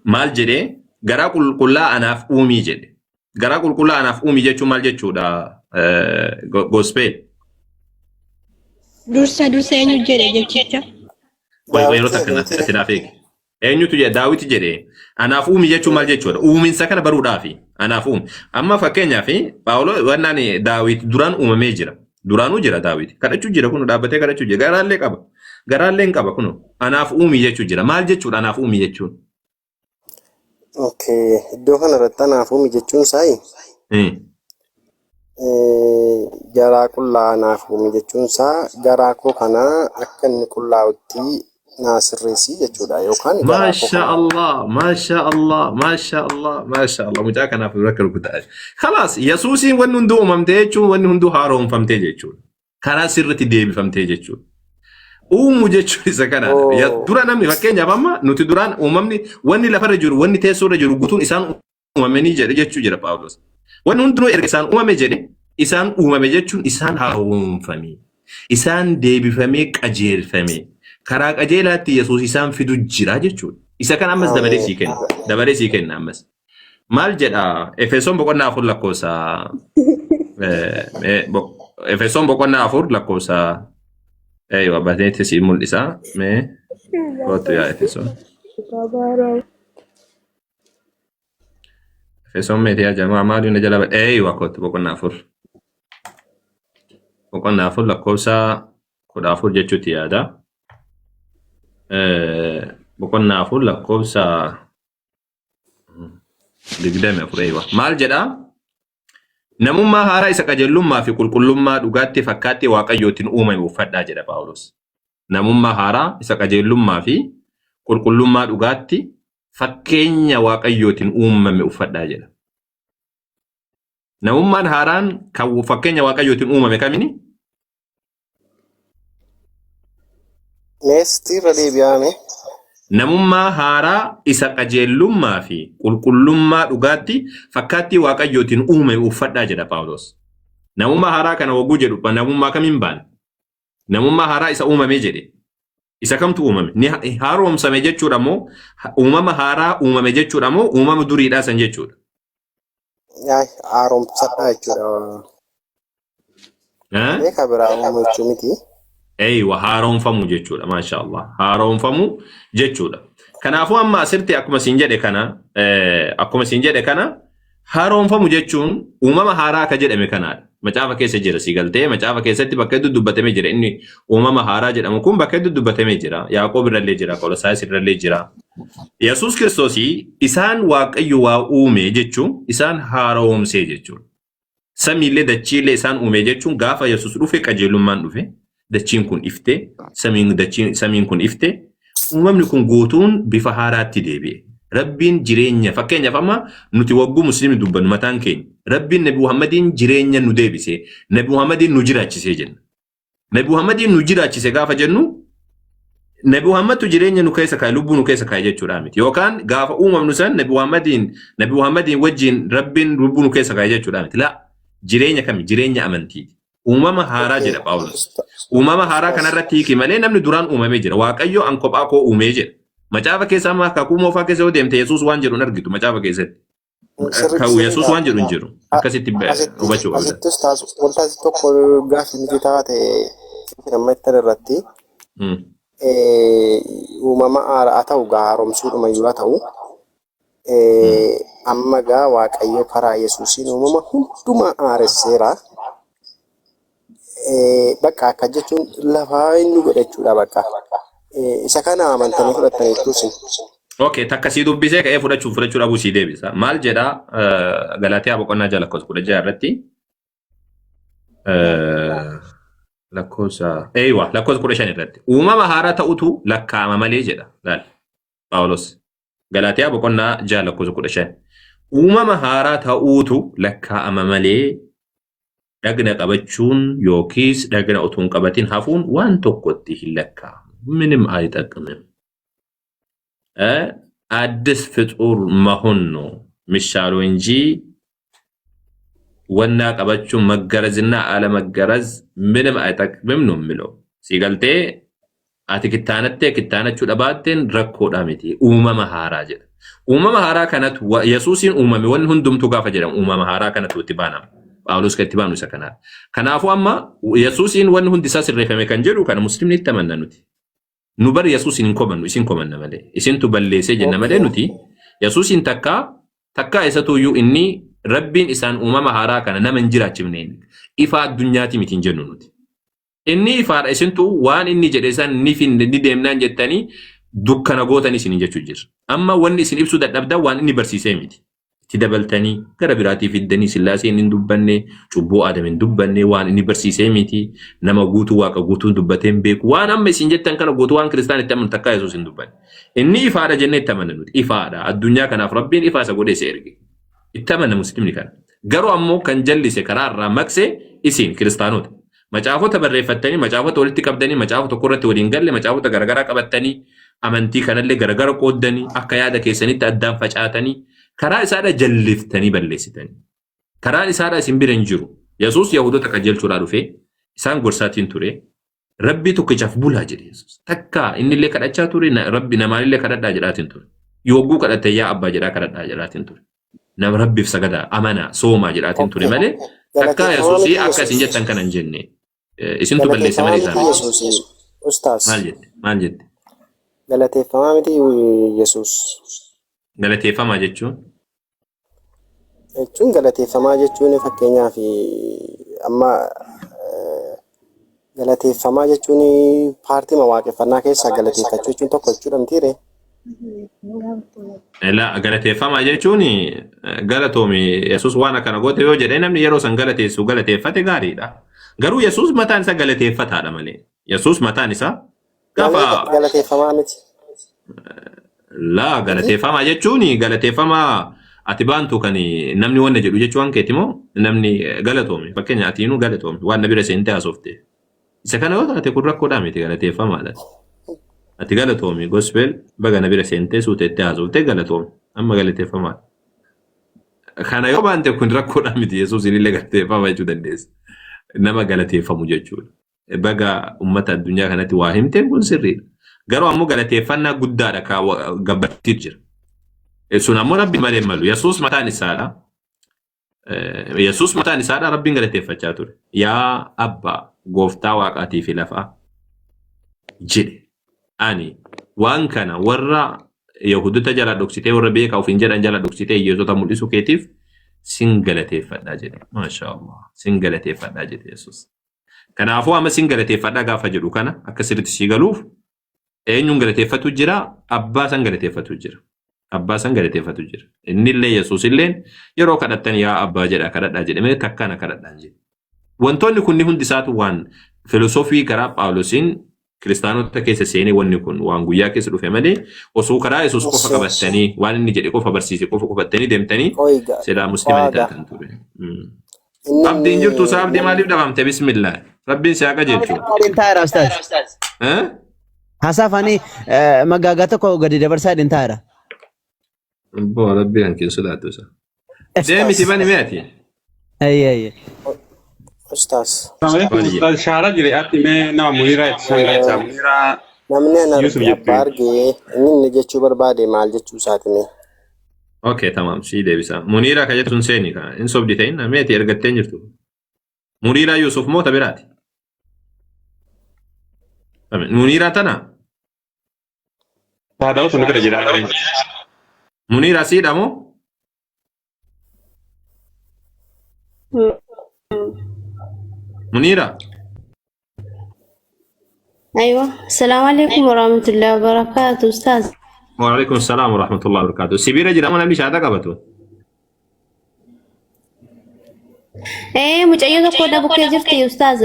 A: maal jedhee garaa qulqullaa'aa anaaf uumii jedhe. Garaa qulqullaa'aa anaaf uumii jechuun maal jechuudha? Gospel.
C: Dursa eenyu jedhe jechicha?
A: Yeroo takka asinaaf eegi. Eenyutu jedhe? Daawiti jedhe. Anaaf uumii jechuun maal jechuudha? Uuminsa kana baruudhaafi. Anaaf uumi. Amma fakkeenyaaf Phaawulos wannaan Daawit duraan uumamee jira. Duraanuu jira Daawit. Kadhachuu jira kun dhaabbatee kadhachuu jira. Garaallee qaba. Garaallee hin qaba kun. Anaaf uumii jechuu jira. Maal jechuudha anaaf uumii jechuun?
D: Okay, iddoo kanarratti anaaf uumi jechuun saayi. Garaa qullaa anaaf uumi jechuun isaa garaa koo kana akka inni qullaa'utti naa sirreessi jechuudha yookaan garaa koo
A: Masha Allah, Masha Allah, Masha Allah, Masha Allah. Mucaa kanaaf bakka rukutaa. Khalaas Yesuusiin wanni hunduu uumamtee jechuun wanni hunduu haaromfamtee jechuudha. Karaa sirriitti deebifamtee jechuudha. Uumu jechuun isa kana. Dura namni fakkeenyaaf amma nuti duraan uumamni wanni lafarra jiru wanni teessoorra jiru gutuun isaan uumamanii jedhe jechuu jira Phaawulos. Wanni hundinuu erga isaan uumame jedhe isaan uumame jechuun isaan haaromfame. Isaan deebifamee qajeelfame. Karaa qajeelaatti Yesuus isaan fidu jira jechuudha. Isa kan ammas dabalee sii kenna. Dabalee sii kenna ammas. Maal jedha Efesoon boqonnaa 4 lakkoofsa Efesoon boqonnaa 4 lakkoofsa abbateetti si mul'isa. Mee kootu yaa Efesoon. Efesoon meetii yaa jamaa maaliin na jala badhee kootu boqonnaa 4. Boqonnaa 4 lakkoofsa 14 jechuutti yaada. Boqonnaa 4 lakkoofsa 24 maal jedhaa? Namummaa haaraa isa qajeelummaa fi qulqullummaa dhugaatti fakkaatti Waaqayyootiin uumame uffadhaa jedha Phaawulos. Namummaa haaraa isa qajeelummaa fi qulqullummaa dhugaatti fakkeenya Waaqayyootiin uumame uffadhaa jedha. Namummaan haaraan kan fakkeenya Waaqayyootiin uumame kamini?
D: Neestiirra deebi'ame.
A: Namummaa haaraa isa qajeelummaa fi qulqullummaa dhugaatti fakkaatti Waaqayyootiin uumame uffadhaa jedha Phaawulos. Namummaa haaraa kana wagguu jedhu namummaa kamiin baane? Namummaa haaraa isa uumame jedhe. Isa kamtu uumame? Ni haaromsame jechuudha moo uumama haaraa uumame jechuudha moo uumama duriidhaa san jechuudha?
D: Haaromsadhaa jechuudha. Beeka biraa uumamu jechuu miti.
A: Eeywa haaromfamu jechuudha Masha Allah. Haaromfamu jechuudha. Kanaafuu amma asirratti akkuma siin jedhe kana haaromfamu jechuun uumama haaraa akka jedhame kanaadha. Macaafa keessa jira si galtee macaafa keessatti bakka hedduu dubbatamee jira inni uumama haaraa jedhamu kun bakka hedduu dubbatamee jira. Yaaqoob irrallee jira, Qolosaayiis irrallee jira. Yesuus Kiristoosii isaan Waaqayyo waa uume jechuun isaan haaromsee jechuudha. Samiillee dachiillee isaan uume jechuun gaafa Yesuus dhufe qajeelummaan dhufe. Dachiin kun ifte, samiin kun ifte, uumamni kun guutuun bifa haaraatti deebi'e. Rabbiin jireenya fakkeenyaaf amma nuti wagguu musliimni dubbannu mataan keenya. Rabbiin Nabi Muhammadiin jireenya nu deebise, Nabi Muhammadiin nu jiraachisee jenna. Nabi Muhammadiin nu jiraachise gaafa jennu Nabi Muhammadtu jireenya nu keessa kaa'e, lubbuu nu keessa kaa'e jechuudha miti. Yookaan gaafa uumamnu san Nabi Muhammadiin wajjin Rabbiin lubbuu nu keessa kaa'e jechuudha miti. La jireenya kami? Jireenya amantiiti. Uumama haaraa jedha Phaawulos. Uumama haaraa kanarratti hiiki malee namni duraan uumamee jira. Waaqayyo an kophaa koo uumee jedha. Macaafa keessa amma kakuu moofaa keessa yoo deemte Yesuus waan jedhu hin argitu macaafa keessatti. Yesuus waan jedhu hin jiru. Akkasitti hubachuu qabda.
D: Asittis wantaasi tokko gaaffii miti taate nama ittan irratti uumama haaraa ta'u haaromsuudhuma yoo ta'u amma gaa Waaqayyo karaa Yesuusiin uumama hundumaa haaresseera. Bakka akka jechuun lafaa inni godhachuudha bakka. Isa kana amantanii fudhataniitu isin.
A: Okay, takka sii dubbisee ka'ee fudhachuu dhabuu sii deebisa. Maal jedhaa Galaatiyaa boqonnaa jala lakkoofsa 16 irratti lakkoofsa 15 irratti uumama haaraa ta'utu lakkaa'ama malee jedha. Phaawulos Galaatiyaa boqonnaa jala lakkoofsa 15 uumama haaraa ta'utu lakkaa'ama malee dhagna qabachuun yookiis dhagna utuu hin qabatin hafuun waan tokkotti hin lakkaa'amu. ምንም አይጠቅምም። አዲስ ፍጡር መሆን ነው የሚሻለው እንጂ ወና ቀበቹ መገረዝና አለመገረዝ ምንም አይጠቅምም ነው የሚለው። ሲገልጤ አትክታነቴ ክታነቹ ደባቴን ረኮዳ ሚቲ ኡመመ ሐራ ጀደ ኡመመ ሐራ ከነቱ ኢየሱስን ኡመመ ወን ሁንዱምቱ ጋፈ ጀደም ኡመመ ሐራ ከነቱ ትባና ጳውሎስ ከትባኑ ሰከና ከናፉ አማ ኢየሱስን ወን ሁንዲሳ ሲረፈመ ከንጀሉ ከነ ሙስሊም ይተመነኑት nubar Yesuusin hin komannu isin komanna malee isintu balleessee jenna malee nuti Yesuusin takka isatuyyuu inni rabbiin isaan uumama haaraa kana nama hin jiraachifne ifa addunyaati miti hin jennu nuti inni ifaadha isintu waan inni jedhe isaan ni deemnaan jettanii dukkana gootanii isin jechuu jira amma wanni isin ibsuu dadhabdan waan inni barsiisee miti itti dabaltanii gara biraatii fiddanii Sillaaseen hin dubbanne cubbuu Aadam hin dubbanne waan inni barsiisee miti nama guutuu waaqa guutuun dubbateen beeku waan amma isin jettan kana guutuu waan kiristaanitti amanu takkaa Yesuus hin dubbanne inni ifaadha jennee itti amanna nuti ifaadha addunyaa kanaaf rabbiin ifaa isa godhee isa erge itti amanna muslimni kana garuu ammoo kan jallise karaa irraa maqse isin kiristaanota macaafota barreeffattanii macaafota walitti qabdanii macaafa tokko irratti waliin galle macaafota garagaraa qabattanii amantii kanallee garagara qooddanii akka yaada keessanitti addaan facaatanii karaa isaadha jalliftanii balleessitanii karaa isaadha isin bira hin jiru Yesuus Yahudota qajeelchuudhaa dhufe isaan gorsaatiin ture rabbii tokkichaaf bulaa jedhe Yesuus takka inni illee kadhachaa ture rabbi namaallee kadhadhaa jedhaatiin ture yogguu kadhatte yaa abbaa jedhaa kadhadhaa jedhaatiin ture nama rabbiif sagada amana sooma jedhaatiin ture malee takka Yesuus akka isin jettan kana hin jenne isintu balleesse malee isaan
D: Ustaas
A: maal jette
D: galateeffamaa miti Yesuus
A: galateeffamaa jechuun
D: galateeffamaa jechuun fakkeenyaaf amma galateeffamaa jechuun paartii waaqeffannaa keessaa galateeffachuu jechuun tokko jechuudha mitiire.
A: Galateeffamaa jechuun galatoomi Yesuus waan akkana goote yoo jedhee namni yeroo san galateessu galateeffate gaariidha. Garuu Yesuus mataan isaa galateeffataadha malee. Yesuus mataan isaa gaafa
D: galateeffamaa miti.
A: La galateeffamaa jechuun galateeffamaa ati baantu kan namni wanna jedhu jechuun keeti moo namni galatoomi fakkeenya ati nu galatoomi waan bira seente haasofte isa kana yoo taate kun rakkoodhaa miti galateeffamaadha ati galatoomi gospel baga bira seente suuteette haasofte galatoomi amma galateeffamaadha kana yoo baante kun rakkoodhaa miti Yesuus illee galateeffamaa jechuu dandeessa nama galateeffamu jechuudha baga ummata addunyaa kanatti waa himteen kun sirriidha garuu ammoo galateeffannaa guddaadha ka gabbattii jira sun ammoo rabbi malee malu Yesuus mataan isaadha rabbiin galateeffachaa ture yaa abbaa gooftaa waaqaatii fi lafaa jedhe ani waan kana warra Yahudota jala dhoksitee warra beekaa ofiin jedhan jala dhoksitee hiyyeessota mul'isu keetiif sin galateeffadhaa jedhe maashaallah sin galateeffadhaa jedhe Yesuus kanaafuu amma sin galateeffadhaa gaafa jedhu kana akka sirriitti sii galuuf eenyuun galateeffatu jira abbaa san galateeffatu jira abbaa san galateeffatu jira inni illee Yesuus illee yeroo kadhattan yaa abbaa jedha kadhadhaa jedhamee takkana kadhadhaan jedhe wantoonni kunni hundi isaatu waan filosofii karaa Phaawulosiin kiristaanota keessa seenee wanni kun waan guyyaa keessa dhufe malee osoo karaa Yesuus qofa qabattanii waan inni jedhe qofa barsiise qofa qofattanii deemtanii seedaa musliimanii taatan ture abdiin jirtu isaa abdii maaliif dhabamte bismillah rabbiin si haa qajeelchu
E: Hasaafanii magaagaa tokko gadi dabarsaa dintaara.
A: Bo rabbi anche solato sa. Demi si bani meati.
E: Ayye.
D: Ustaas.
F: Ustaas shahara jire ati me nama Munira itti Munira
D: namni ana bargee inni jechuu barbaade maal jechuu isaatime.
A: Okay tamam si deebisa. Munira ka jettuun seeni ka in sobdi ta'in meeti ergattee jirtu. Munira Yusuf moota biraati. Munira tana.
F: Taada'u sun bira jira.
A: Muniira siidha moo? Muniira.
G: أيوة السلام عليكم ورحمة الله وبركاته أستاذ.
A: وعليكم السلام ورحمة الله وبركاته. Sibiira jedhamu namni shahaada qabatu.
G: mucayyoo tokko bukkee jirti Ustaaz.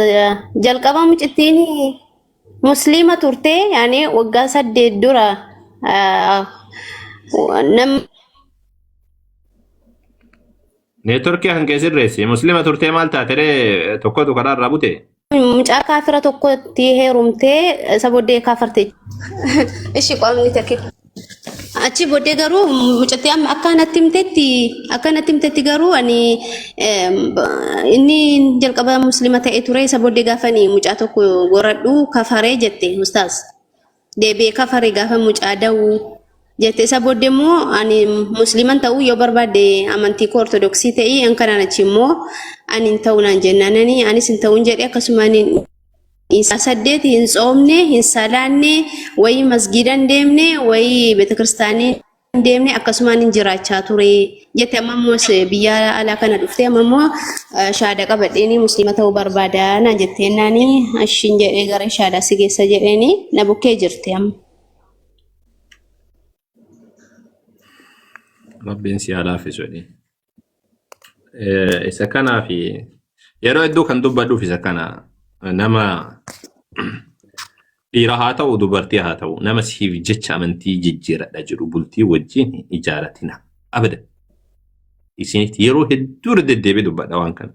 G: Jalqaba mucittiin musliima turte yaani waggaa 8 dura nam
A: Neetworkii kan keessirreessi musliima turtee maal taatee tokkotu karaarraa bute.
G: mucaa kaafira tokkotti heerumtee isa booddee kaafarte. Ishi qoomni takki. Achi booddee garuu mucattii amma akkanatti himtetti garuu ani inni jalqaba musliima ta'e ture isa booddee gaafanii mucaa tokko goradhu kafaree jette Ustaaz. Deebi'ee kafaree gaafa mucaa da'uu jette isa booddee immoo ani musliiman ta'uu yoo barbaade amantii koo ortodoksii ta'ii an kanaan achi immoo ani hin ta'uu naan jennaan anis hin ta'uun jedhee akkasuma isa 8 hin tsoomne hin salaanne wayi masgiida hin deemne wayi beetakiristaanii hin deemne akkasumaan hin jiraachaa ture jette amma immoo biyya alaa kana dhuftee amma immoo shahaada qabadheeni musliima ta'uu barbaada naan jettee naani ashiin jedhee gara shahaada si geessa jedheeni na bukkee jirti amma.
A: Rabbiin si haalaafisu jedhee. Isa kanaaf yeroo hedduu kan dubbadhuuf isa kana nama dhiira haa ta'u dubartii haa ta'u nama siif jecha amantii jijjiiradha jedhu bultii wajjin ijaaratina abada. Isinitti yeroo hedduu deddeebi'ee dubbadha waan kana.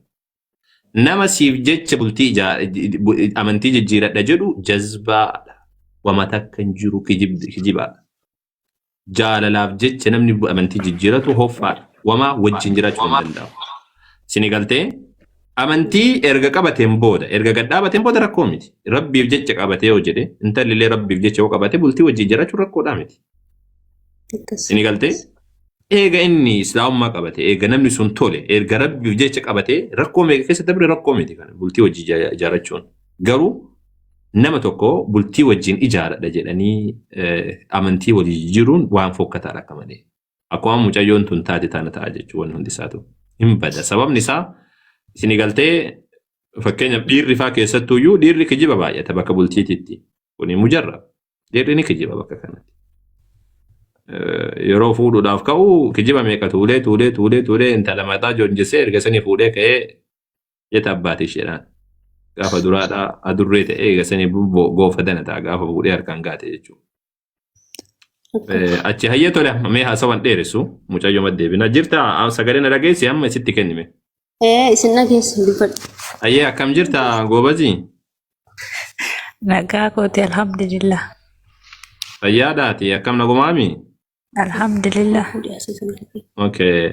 A: Nama siif jecha bultii amantii jijjiiradha jedhu jazbaadha. Wama takka hin jiru kijibaadha. Jaalalaaf jecha namni amantii jijjiiratu hoffaadha. Wama wajjin jiraachuu hin danda'u. Sini galtee amantii erga qabateen booda erga gadhaabateen booda rakkoo miti. Rabbiif jecha qabatee yoo jedhe intalli illee rabbiif jecha yoo qabate bultii wajjin jiraachuun rakkoodhaa miti. Sini galtee eega inni islaamummaa qabate eega namni sun tole erga rabbiif jecha qabate rakkoo meeqa keessa dabre rakkoo miti kana bultii wajjin ijaarachuun. Garuu nama tokko bultii wajjin ijaaradha jedhanii amantii walii jiruun waan fokkataadha akka malee. Akkuma mucayyoon tun taate taana ta'a jechuun waan hundi isaatu hin bada. Sababni isaa isin galtee fakkeenyaaf dhiirri faa keessattuyyuu dhiirri kijiba baay'ata bakka bultiititti. Kuni mujarra. Dhiirri ni kijiba bakka kanatti. Yeroo fuudhuudhaaf ka'u kijiba meeqa tuulee intala mataa joonjisee erga sanii fuudhee ka'ee jeta abbaati isheedhaan. Gaafa duraadhaa adurree ta'ee erga sanii goofadana ta'a gaafa fuudhee harkaan gaate jechuudha. Achi hayyee tole mee haasawan dheeressu mucayyoo maddeebina jirta sagalee na dhageessi amma isitti kennime.
G: Isin dhageessi dubbadhu.
A: Hayyee akkam jirta goobazii?
H: Nagaa kooti alhamdulillah.
A: Fayyaadhaati akkam nagumaami?
H: Alhamdulillah.
A: Okay.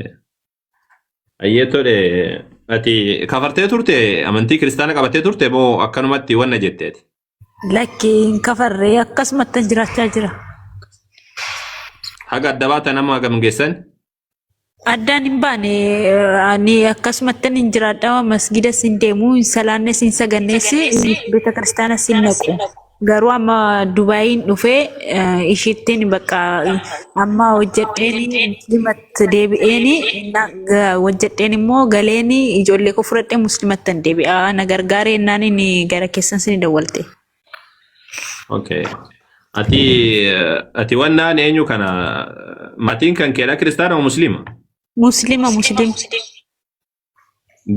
A: Hayyee tole ati kafartee turte amantii kiristaana qabattee turte moo akkanumatti wanna jetteeti?
H: Lakkiin kafarree akkasumatti jiraachaa jira.
A: Haga adda baata nama hagam geessan?
H: Addaan hin baane ani akkasumatti hin jiraadha masgida sin deemu salaanne sin saganneessi beeta kiristaana sin naqu. Garuu amma Dubaayin dhufee ishittiin bakka amma hojjedheeni muslimatti deebi'eeni hojjedheen immoo galeeni ijoollee koo fudhadhee muslimatti hin deebi'a na gargaaree ennaan inni gara keessan sin dawwalte.
A: Okay. Ati wannaan eenyu kana maatiin kan keedha kiristaana moo muslima?
H: Muslima.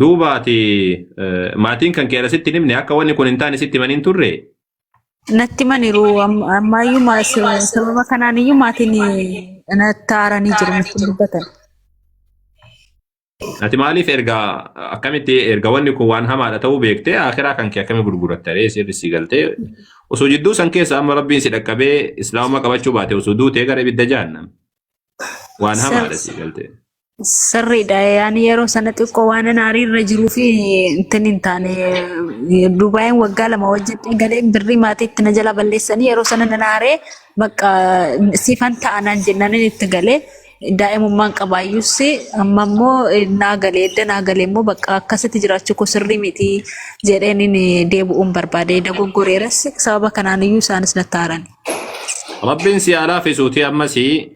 A: Duuba ati maatiin kan keedha sitti himne akka wanni kun hin taane sitti maniin turre?
H: Natti maniru ammayyuu sababa kanaaniyyuu maatiin natti aaranii jiru natti dubbatan.
A: Ati maaliif akkamitti erga wanni kun waan hamaadha ta'uu beektee akhiraa kan kee akkami gurgurattee sirri si galtee osoo jidduu san keessa amma rabbiin si dhaqqabee islaamummaa qabachuu baate osoo duutee gara ibidda jahannam waan hamaadha si galtee.
H: Sirriidha yaani yeroo sana xiqqoo waan naarii irra jiruu fi intin hin taane Dubaayin waggaa 2 hojjedhee galee birrii maatii itti na jala balleessanii yeroo sana naaree bakka sifan ta'anaan jennaan itti galee daa'imummaan qabaayyuus amma immoo naa galee immoo bakka akkasitti jiraachuu koo sirrii miti jedheen deebi'uun barbaade dogoggoreeras sababa kanaaniyyuu isaanis natti aaran.
A: ربين سي آلاف سوتي أما سي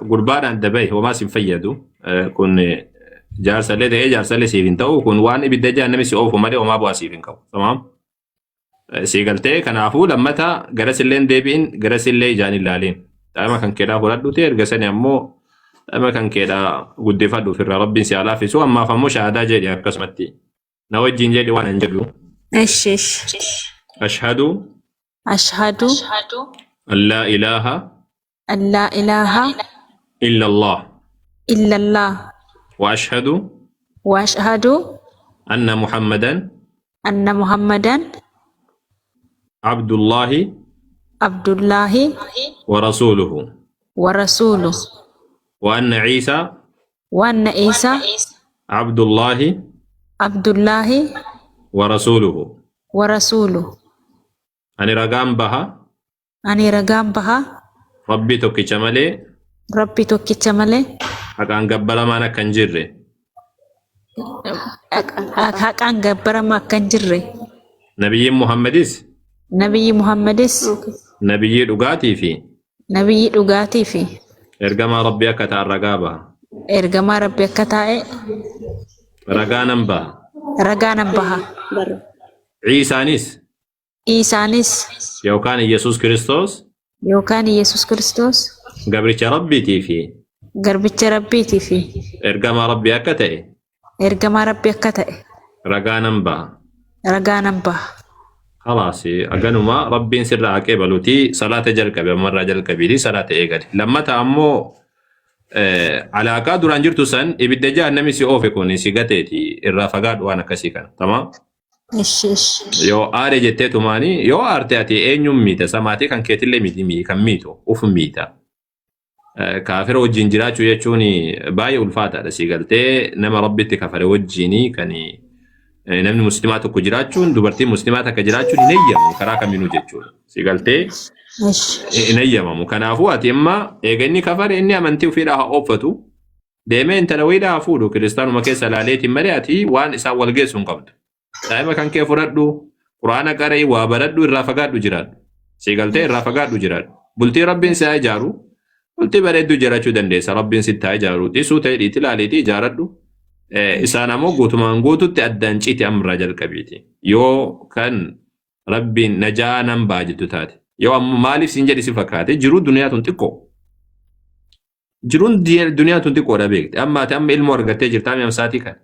A: قربان عند بيه وما سنفيدو كن جارس اللي ده جارس اللي سيفين تو كن وان بدجا نمي سي أوف ومالي وما بوا سيفين كو تمام سيقلتي كان عفو لما تا جرس اللين ديبين جرس اللي جاني اللالين تمام كان كده بردو تير جسني أمو أما كان كده قد فدو في ربين سي آلاف سو أما فموش هذا جدي أكسمتي نوجي جدي وانا نجلو
H: إيش
A: أشهد
H: أشهد
A: أن لا إله
H: أن لا إله
A: إلا الله
H: إلا الله
A: وأشهد
H: وأشهد
A: أن محمدا
H: أن محمدا
A: عبد الله
H: عبد الله
A: ورسوله
H: ورسوله
A: وأن عيسى
H: وأن عيسى
A: عبد الله
H: عبد الله
A: ورسوله
H: ورسوله
A: أني رقام بها
H: أني رقام بها
A: ربي توكي شمالي
H: ربي توكي تملي
A: أكان قبل ما أنا كنجري
H: أكان قبر ما كان جري
A: نبي محمدس
H: نبي محمدس
A: نبي رقاتي في
H: نبي رقاتي في
A: إرقام ربي أكتا الرقابة
H: إرقما ربي كتائي
A: رقانا بها
H: رقانا بها
A: عيسانيس
H: إيسانيس
A: يوكان يسوس كريستوس
H: يوكان يسوس كريستوس
A: قبرك ربي تيفي
H: قربتش ربيتي في
A: إرقام ربي أكتا
H: إرقما ربي كتائي
A: رقانا بها
H: رقانا بها
A: خلاص أجنما ربي سر عقبلوتي صلاة جلك بمرة جلك بيدي صلاة إيجاد لما تأمو علاقة دوران جرتو سن إبدا جاء نمسي أوفيكوني سيغاتيتي الرافقات وانا كسيكا تمام
H: إيش
A: يو آري جتتو ماني يو آرتياتي أينيوم ميتا سماتي كان كيتلي ميتي مي كان ميتو أوف ميتا كافر وجين جراچو يچوني باي الفاتا سيغالتي نما ربيتي كافر وجيني كاني namni muslimaa tokko jiraachuun dubartii muslimaa takka jiraachuun hin eeyyamamu karaa kaminuu jechuudha. Si galtee hin eeyyamamu. Kanaafuu ati amma eega inni kafare inni amantii ofiidhaa haa oofatu deemee intala wayiidhaa haa fuudhu kiristaanuma keessa laaleetiin malee ati waan isaan wal geessu hin qabdu. Daa'ima kan kee fudhadhu quraana qara'ii waa baradhu irraa fagaadhu jiraadhu. Si galtee irraa fagaadhu jiraadhu. Bultii rabbiin si haa ijaaru bultii bareedduu jiraachuu dandeessa rabbiin sitti haa ijaaru dhiisuu ta'e dhiitii laaleetii ijaaradhu. Isaan ammoo guutumaan guututti addaan cite amraa jalqabeeti. Yoo kan rabbiin najaa nan baajittu taate. Yoo ammoo maaliif siin jedhi si fakkaate jiruu duniyaa tun xiqqoo. Jiruun duniyaa tun xiqqoodha beekte. Amma ati amma ilmoo argattee jirtaa mi'am saatii kan.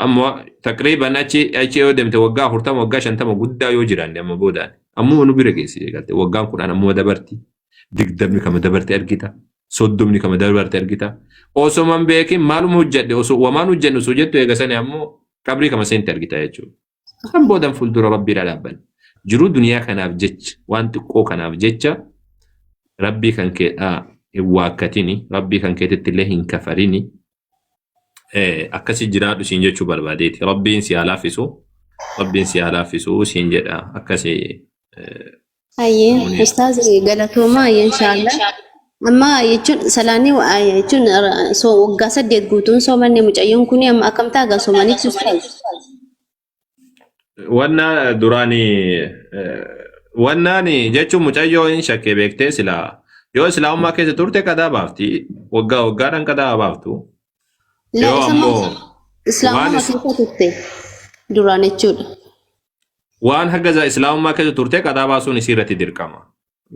A: Ammoo taqriiban achi yoo deemte waggaa 40 waggaa 50 guddaa yoo jiraanne amma boodaan. Ammoo nu bira geessi eegalte waggaan 10 ammoo dabarti. 20 kama dabarti argita. 30 kama dabarti argita. Osoo man beekin maaluma hojjedhe osoo wamaan hojjennu osoo jettu eegasanii ammoo qabrii kama seenti argita jechuudha. Kan boodan fuuldura rabbiidha dhaabban. Jiruu duniyaa kanaaf jecha waan xiqqoo kanaaf jecha rabbii kan keedhaa hin waakkatini rabbii kan keetitti illee hin kafarini akkasi jiraadhu siin jechuu barbaadeeti. Rabbiin si haa laaffisu siin jedha akkasi.
G: Ayyee ustaaz galatooma ayyee inshaallah. Amma jechuun salaanii jechuun waggaa 8 guutuun soomanne mucayyoon kun amma akkamtaa egaa soomaniif ustaaz.
A: Wannaani jechuun mucayyoo hin shakkee beektee silaa yoo islaamummaa keessa turte qadaa baafti waggaadhaan qadaa baaftu. Yoo ammoo
G: islaamummaa keessa turte duraan jechuudha.
A: Waan hagga islaamummaa keessa turte qadaa baasuun isirratti dirqama.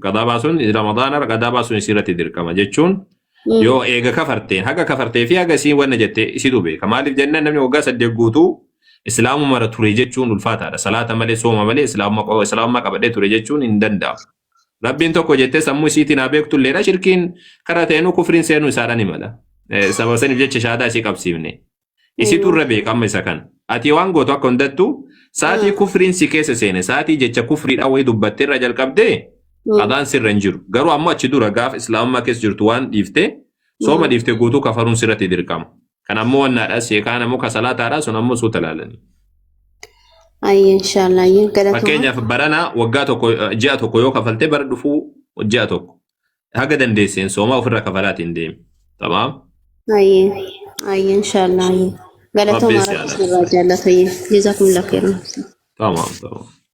A: Qadaa baasuun ramadaana qadaa baasuun isirratti dirqama jechuun yoo eega kafarteen haga kafartee fi haga isiin wanna jettee isitu beeka. Maaliif jennaan namni waggaa 8 guutuu islaamummaa ture jechuun ulfaataadha. Salaata malee sooma malee islaamummaa qabadhee ture jechuun hin danda'amu. Rabbiin tokko jettee sammuu isiitiin haa beektu illeedha. Shirkiin karaa ta'eenuu kufriin seenuu isaadhaan himala. Sababa saniif jecha shahaadaa isii qabsiifne. Isitu irra beeka amma isa kan. Ati waan gootu akka hundattu saatii kufriin si keessa seene saatii jecha kufriidhaan wayii dubbattee irra jalqabdee qadaan sirra hin jiru. Garuu ammoo achi dura gaafa islaamummaa keessa jirtu waan dhiiftee sooma dhiiftee guutuu kafaruun sirratti dirqama. Kan ammoo wannaadhaas kaan ammoo kasalaataadhaa sun ammoo suuta laalanii.
G: Ayyee inshaallah ayyee galatooma.
A: Fakkeenyaaf barana waggaa tokko ji'a tokko yoo kafaltee bara dhufuu ji'a tokko haga dandeesseen sooma ofirra kafalaatiin deemi. Tamaam.
G: Ayyee inshaallah ayyee galatooma rabbi sirraa jaallatu ayyee jazakumullahu khairan.
A: Tamaam.